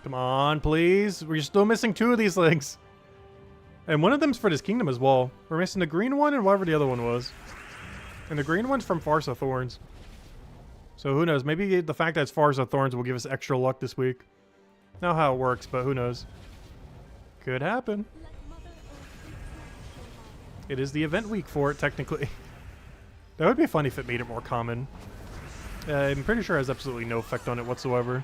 Come on, please. We're still missing 2 of these legs. And one of them's for this kingdom as well. We're missing the green one and whatever the other one was. And the green one's from Forest of Thorns. So who knows? Maybe the fact that it's Forest of Thorns will give us extra luck this week. Not how it works, but who knows? Could happen. It is the event week for it, technically. That would be funny if it made it more common. I'm pretty sure it has absolutely no effect on it whatsoever.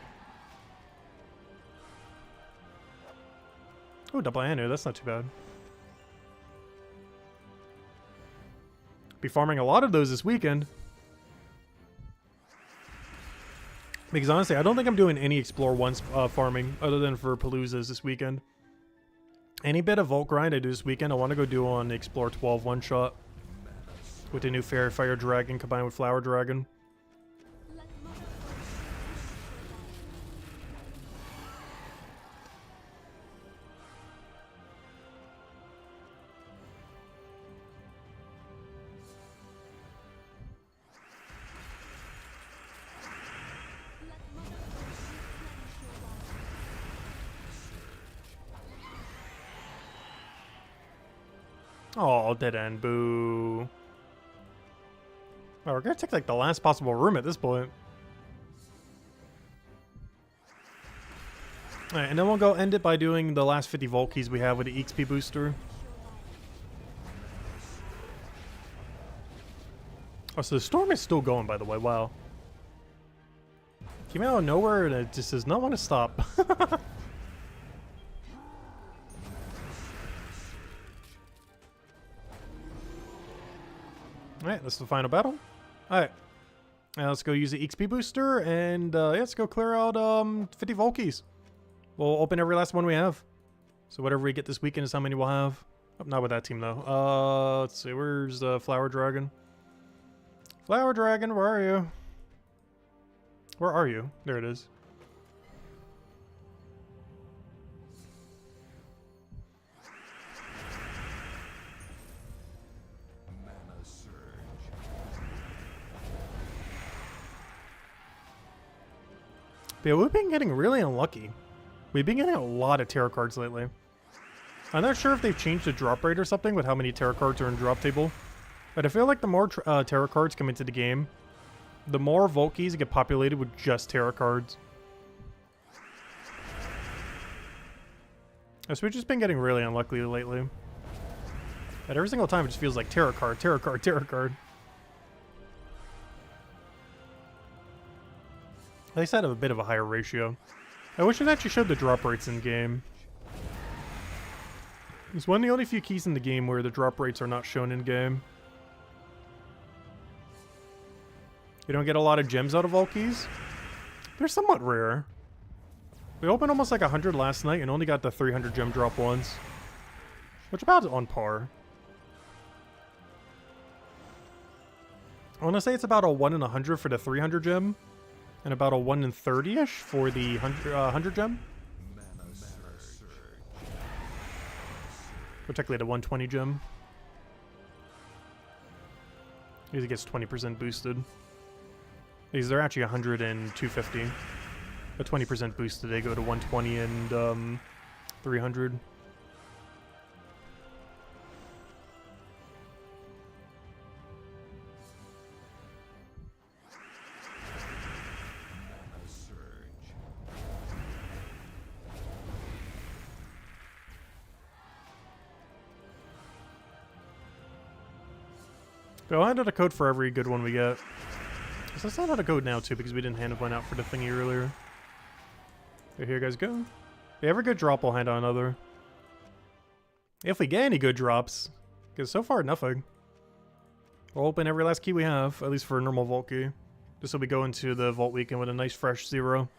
Oh, double Anu. That's not too bad. Be farming a lot of those this weekend. Because honestly, I don't think I'm doing any Explore Once farming other than for Paloozas this weekend. Any bit of Vault grind I do this weekend, I want to go do on Explore 12 one-shot. With the new Fairy Fire Dragon combined with Flower Dragon. Oh, dead end. Boo. Oh, we're gonna take like the last possible room at this point. Alright, and then we'll go end it by doing the last 50 Vault keys we have with the XP booster. Oh, so the storm is still going, by the way. Wow. Came out of nowhere and it just does not want to stop. Alright, that's the final battle. Alright. Now let's go use the XP booster and yeah, let's go clear out 50 Volkies. We'll open every last one we have. So whatever we get this weekend is how many we'll have. Oh, not with that team though. Let's see. Where's the Flower Dragon? Flower Dragon, where are you? Where are you? There it is. But yeah, we've been getting really unlucky. We've been getting a lot of tarot cards lately. I'm not sure if they've changed the drop rate or something with how many tarot cards are in drop table. But I feel like the more tarot cards come into the game, the more vault keys get populated with just tarot cards. So we've just been getting really unlucky lately. But every single time it just feels like tarot card, tarot card, tarot card. At least I have a bit of a higher ratio. I wish it actually showed the drop rates in game. It's one of the only few keys in the game where the drop rates are not shown in game. You don't get a lot of gems out of all keys. They're somewhat rare. We opened almost like 100 last night and only got the 300 gem drop once. Which about on par. I want to say it's about a 1 in 100 for the 300 gem. And about a 1 in 30-ish for the 100 gem. Particularly the 120 gem. It gets 20% boosted. These are actually 100 and 250. But 20% boosted, they go to 120 and 300. But I'll hand out a code for every good one we get. So let's hand out a code now too, because we didn't hand one out for the thingy earlier. So here you guys go. If every good drop, we'll hand out another. If we get any good drops. Because so far, nothing. We'll open every last key we have, at least for a normal vault key. Just so we go into the vault weekend with a nice fresh 0.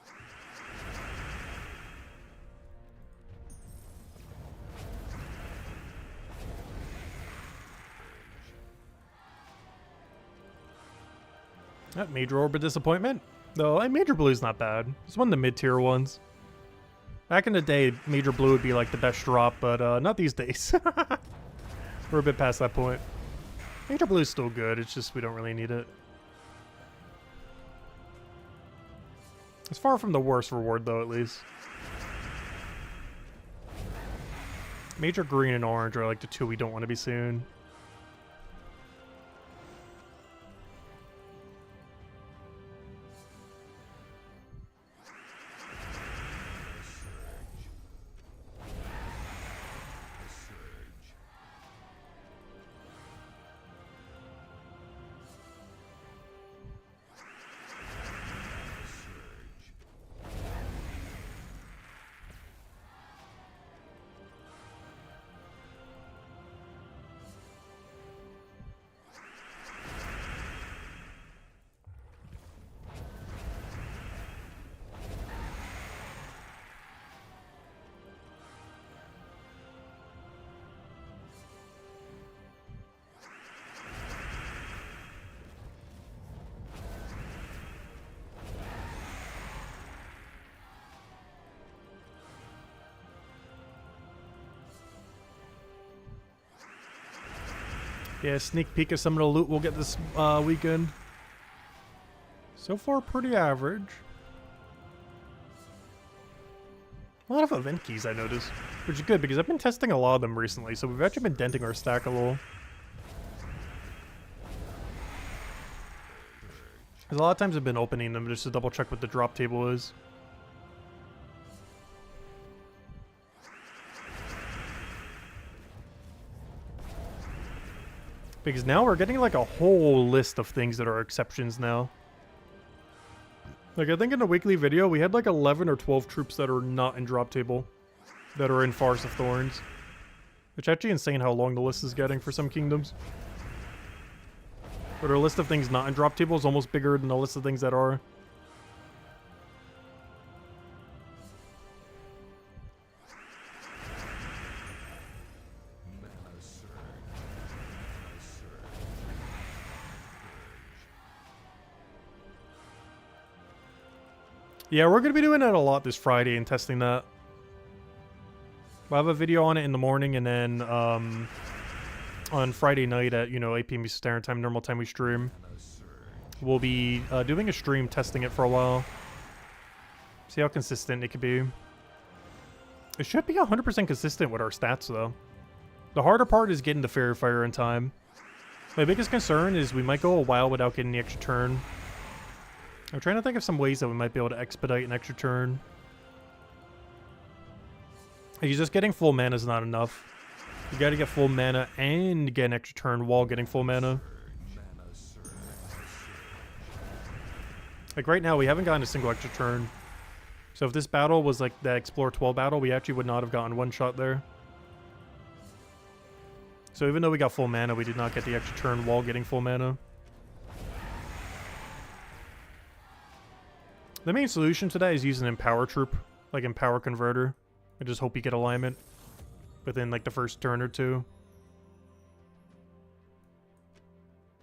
That Major Orb of Disappointment. Though, Major Blue is not bad. It's one of the mid-tier ones. Back in the day, Major Blue would be like the best drop, but not these days. We're a bit past that point. Major Blue is still good, it's just we don't really need it. It's far from the worst reward though, at least. Major Green and Orange are like the two we don't want to be seeing. Yeah, sneak peek of some of the loot we'll get this weekend. So far, pretty average. A lot of event keys, I noticed. Which is good, because I've been testing a lot of them recently, so we've actually been denting our stack a little. Because a lot of times I've been opening them just to double check what the drop table is. Because now we're getting like a whole list of things that are exceptions now. Like I think in the weekly video we had like 11 or 12 troops that are not in drop table. That are in Forest of Thorns. Which actually insane how long the list is getting for some kingdoms. But our list of things not in drop table is almost bigger than the list of things that are. Yeah, we're going to be doing that a lot this Friday and testing that. We'll have a video on it in the morning, and then on Friday night at, 8 p.m. Eastern Standard Time, normal time we stream. We'll be doing a stream testing it for a while. See how consistent it could be. It should be 100% consistent with our stats, though. The harder part is getting the Fairy Fire in time. My biggest concern is we might go a while without getting the extra turn. I'm trying to think of some ways that we might be able to expedite an extra turn. Because just getting full mana is not enough. You gotta get full mana and get an extra turn while getting full mana. Like right now, we haven't gotten a single extra turn. So if this battle was like the Explore 12 battle, we actually would not have gotten one shot there. So even though we got full mana, we did not get the extra turn while getting full mana. The main solution to that is using Empower Troop, like Empower Converter. I just hope you get alignment within like the first turn or two.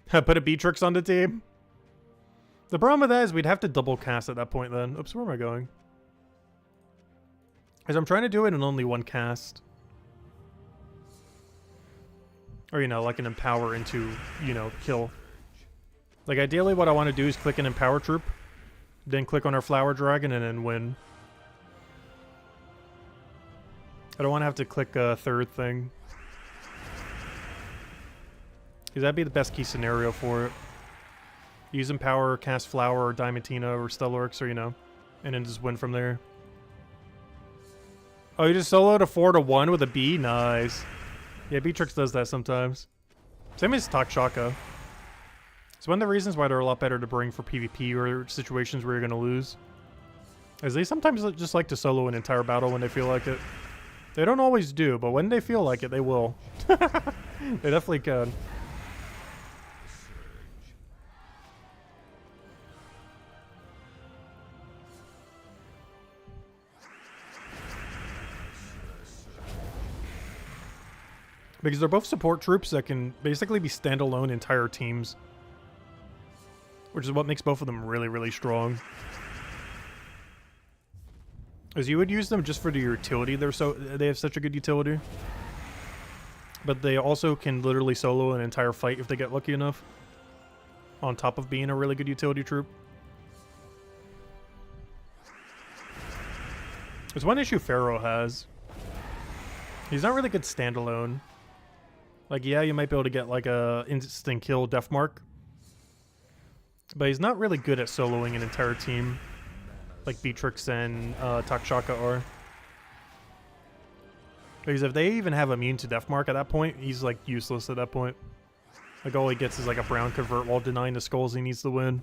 Put a Beatrix on the team. The problem with that is we'd have to double cast at that point then. Oops, where am I going? Because I'm trying to do it in only one cast. Or, like an Empower into, kill. Like, ideally what I want to do is click an Empower Troop, then click on our Flower Dragon, and then win. I don't want to have to click a third thing. Because that'd be the best key scenario for it. Use Empower, cast Flower, or Diamantina, or Stellarix, or, and then just win from there. Oh, you just soloed a 4-1 with a B? Nice. Yeah, Beatrix does that sometimes. Same as Takshaka. It's one of the reasons why they're a lot better to bring for PvP or situations where you're going to lose. As they sometimes just like to solo an entire battle when they feel like it. They don't always do, but when they feel like it, they will. They definitely can. Because they're both support troops that can basically be standalone entire teams. Which is what makes both of them really, really strong. As you would use them just for the utility, they have such a good utility. But they also can literally solo an entire fight if they get lucky enough. On top of being a really good utility troop. There's one issue Pharaoh has. He's not really good standalone. Like, yeah, you might be able to get, like, a instant kill Death Mark. But he's not really good at soloing an entire team. Like Beatrix and Takshaka are. Because if they even have immune to Death Mark at that point, he's, like, useless at that point. Like, all he gets is, like, a brown convert while denying the skulls he needs to win.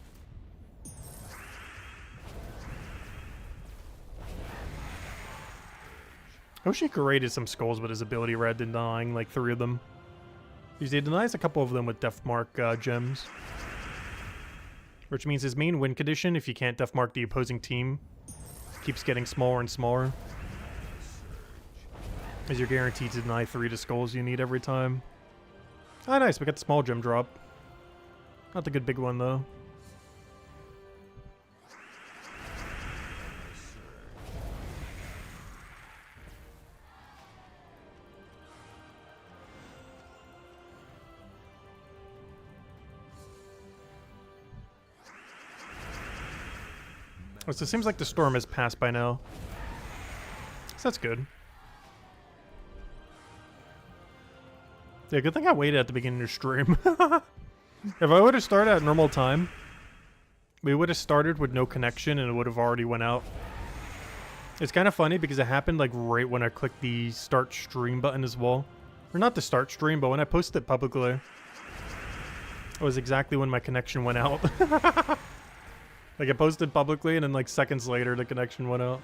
I wish he created some skulls with his ability rather than denying, like, 3 of them. Because he denies a couple of them with Death Mark gems. Which means his main win condition, if you can't Death Mark the opposing team, keeps getting smaller and smaller. As you're guaranteed to deny 3 to skulls you need every time. Ah, nice, we got the small gem drop. Not the good big one, though. So it seems like the storm has passed by now. So that's good. Yeah, good thing I waited at the beginning of the stream. If I would have started at normal time, we would have started with no connection and it would have already went out. It's kind of funny because it happened like right when I clicked the start stream button as well. Or not the start stream, but when I posted it publicly. It was exactly when my connection went out. Like, I posted publicly, and then, like, seconds later, the connection went out.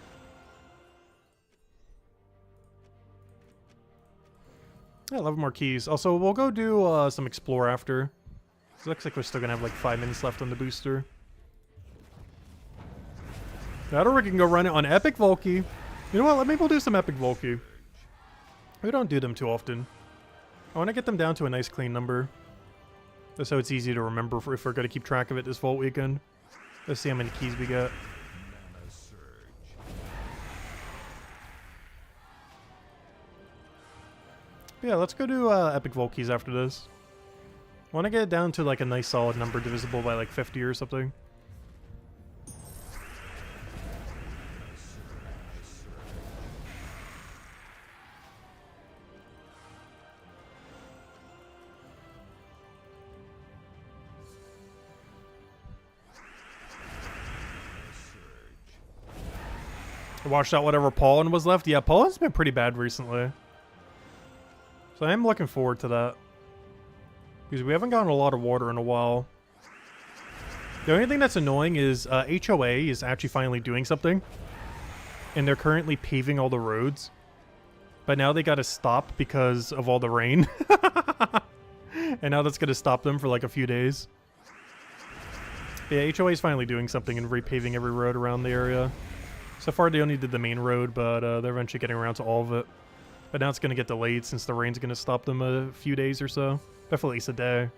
Yeah, 11 more keys. Also, we'll go do some Explore after. It looks like we're still gonna have, like, 5 minutes left on the booster. That, or we can go run it on Epic Volkey. You know what? Maybe we'll do some Epic Volkey. We don't do them too often. I want to get them down to a nice, clean number. Just so it's easy to remember if we're going to keep track of it this Vault weekend. Let's see how many keys we get. But yeah, let's go do Epic Volkeys after this. I want to get it down to like a nice solid number divisible by like 50 or something. Washed out whatever pollen was left. Yeah, pollen's been pretty bad recently. So I am looking forward to that. Because we haven't gotten a lot of water in a while. The only thing that's annoying is HOA is actually finally doing something. And they're currently paving all the roads. But now they gotta stop because of all the rain. And now that's gonna stop them for like a few days. But yeah, HOA is finally doing something and repaving every road around the area. So far they only did the main road, but they're eventually getting around to all of it. But now it's going to get delayed since the rain's going to stop them a few days or so. Definitely at least a day.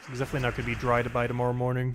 It's definitely not going to be dry by tomorrow morning.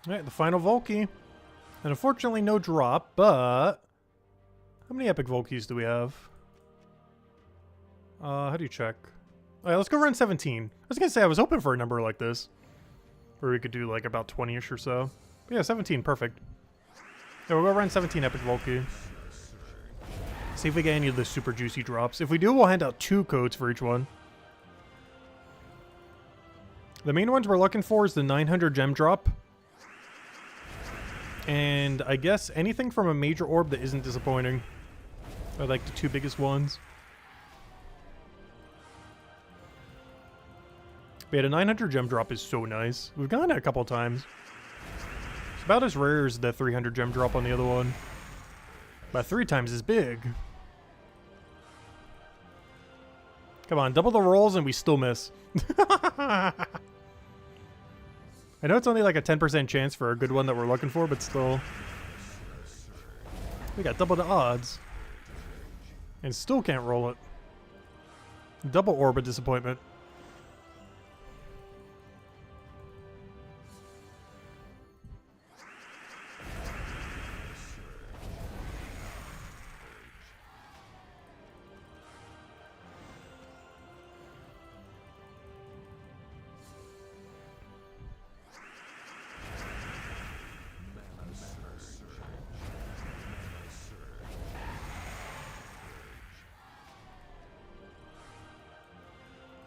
Alright, the final Volkey. And unfortunately no drop, but... How many Epic Volkeys do we have? How do you check? Alright, let's go run 17. I was gonna say, I was hoping for a number like this. Where we could do like about 20-ish or so. But yeah, 17, perfect. Yeah, we'll go run 17 Epic Volkey. See if we get any of the super juicy drops. If we do, we'll hand out 2 codes for each one. The main ones we're looking for is the 900 gem drop. And I guess anything from a major orb that isn't disappointing. Are like the 2 biggest ones. But yeah, the 900 gem drop is so nice. We've gotten it a couple times. It's about as rare as the 300 gem drop on the other one. About 3 times as big. Come on, double the rolls and we still miss. I know it's only like a 10% chance for a good one that we're looking for, but still. We got double the odds. And still can't roll it. Double orb of disappointment.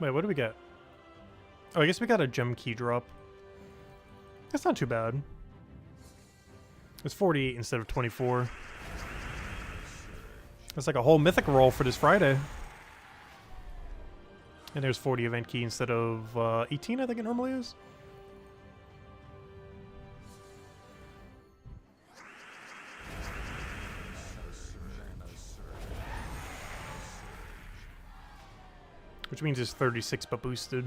Wait, what do we get? Oh, I guess we got a gem key drop. That's not too bad. It's 48 instead of 24. That's like a whole mythic roll for this Friday. And there's 40 event key instead of 18, I think it normally is. Which means it's 36 but boosted.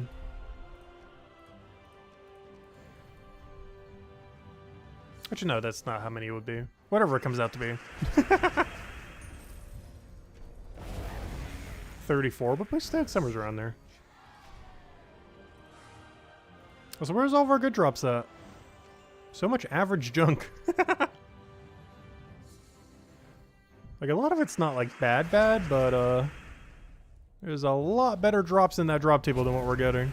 Which, no, that's not how many it would be. Whatever it comes out to be. 34 but boosted? Somewhere's around there. So where's all of our good drops at? So much average junk. Like, a lot of it's not, like, bad, but, there's a lot better drops in that drop table than what we're getting.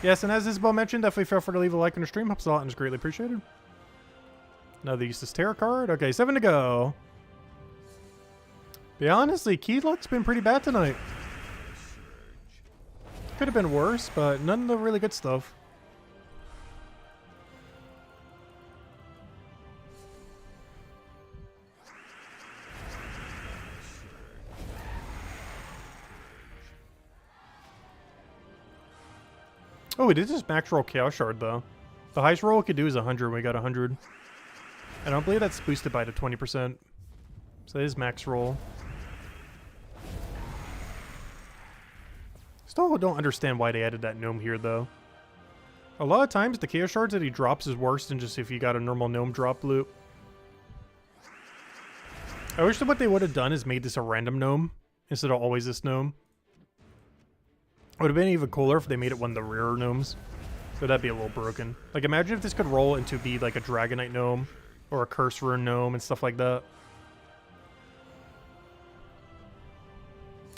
Yes, and as Isabel mentioned, definitely feel free to leave a like on the stream. Helps a lot and is greatly appreciated. Another useless tarot card. Okay, 7 to go. But honestly, key luck's been pretty bad tonight. Could have been worse, but none of the really good stuff. Oh, we did just max roll Chaos Shard, though. The highest roll we could do is 100, and we got 100. I don't believe that's boosted by the 20%. So that is max roll. Still don't understand why they added that gnome here, though. A lot of times, the Chaos Shards that he drops is worse than just if you got a normal gnome drop loop. I wish that what they would have done is made this a random gnome instead of always this gnome. It would have been even cooler if they made it one of the rarer gnomes. But that'd be a little broken. Like, imagine if this could roll into be like a Dragonite gnome or a Curse Rune gnome and stuff like that.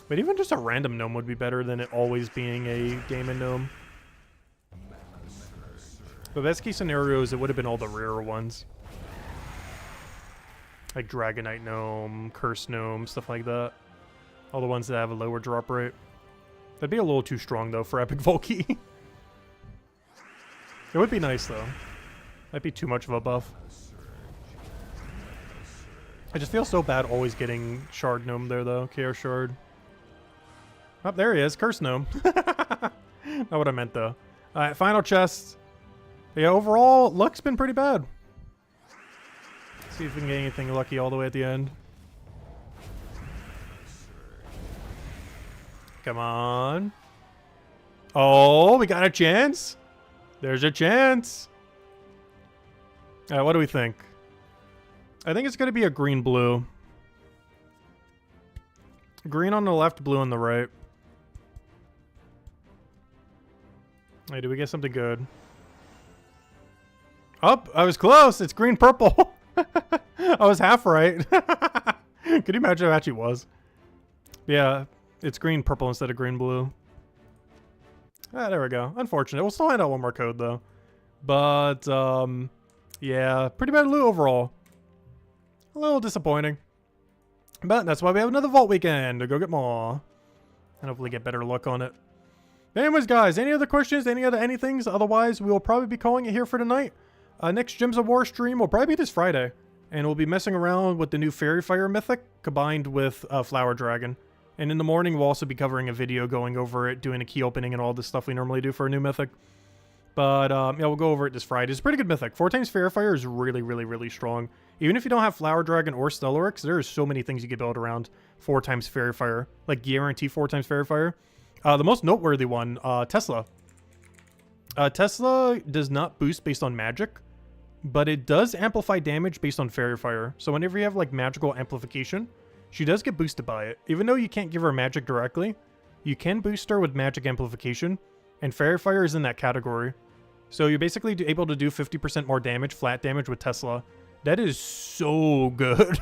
But even just a random gnome would be better than it always being a Daemon gnome. The best case scenario is it would have been all the rarer ones. Like Dragonite gnome, Curse gnome, stuff like that. All the ones that have a lower drop rate. That'd be a little too strong, though, for Epic Volkey. It would be nice, though. Might be too much of a buff. I just feel so bad always getting Shard Gnome there, though. Chaos Shard. Oh, there he is. Curse Gnome. Not what I meant, though. Alright, final chest. Yeah, overall, luck's been pretty bad. Let's see if we can get anything lucky all the way at the end. Come on. Oh, we got a chance. There's a chance. What do we think? I think it's going to be a green-blue. Green on the left, blue on the right. Hey, did we get something good? Oh, I was close. It's green-purple. I was half right. Could you imagine if it actually was? Yeah, it's green-purple instead of green-blue. Ah, there we go. Unfortunate. We'll still hand out one more code, though. But, yeah, pretty bad loot overall. A little disappointing. But that's why we have another Vault Weekend to go get more. And hopefully get better luck on it. Anyways, guys, any other questions? Any other anythings? Otherwise, we will probably be calling it here for tonight. Next Gems of War stream will probably be this Friday. And we'll be messing around with the new Fairy Fire Mythic combined with Flower Dragon. And in the morning, we'll also be covering a video going over it, doing a key opening and all the stuff we normally do for a new Mythic. But, yeah, we'll go over it this Friday. It's a pretty good Mythic. 4 times Fairy Fire is really, really, really strong. Even if you don't have Flower Dragon or Stellarix, there are so many things you can build around 4 times Fairy Fire. Like, guarantee 4 times Fairy Fire. The most noteworthy one, Tesla. Tesla does not boost based on magic, but it does amplify damage based on Fairy Fire. So whenever you have, like, magical amplification, she does get boosted by it. Even though you can't give her magic directly, you can boost her with magic amplification, and Fairy Fire is in that category. So you're basically able to do 50% more damage, flat damage with Tesla. That is so good.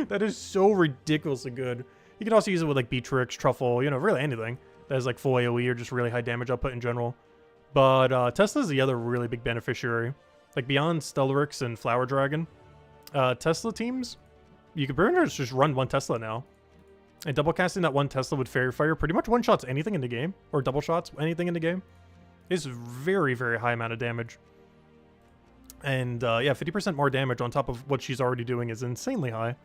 That is so ridiculously good. You can also use it with like Beatrix, Truffle, you know, really anything that has like full AoE or just really high damage output in general. But Tesla's the other really big beneficiary. Like beyond Stellarix and Flower Dragon, Tesla teams, you can pretty much just run one Tesla now. And double casting that one Tesla with Fairy Fire pretty much one-shots anything in the game. Or double shots anything in the game. It's very, very high amount of damage. And yeah, 50% more damage on top of what she's already doing is insanely high.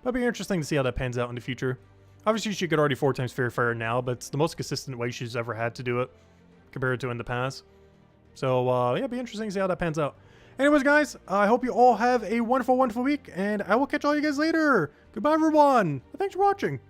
That'd be interesting to see how that pans out in the future. Obviously, she could already 4 times Fairy Fire now, but it's the most consistent way she's ever had to do it compared to in the past. So yeah, it'd be interesting to see how that pans out. Anyways, guys, I hope you all have a wonderful, wonderful week, and I will catch all you guys later. Goodbye, everyone. Thanks for watching.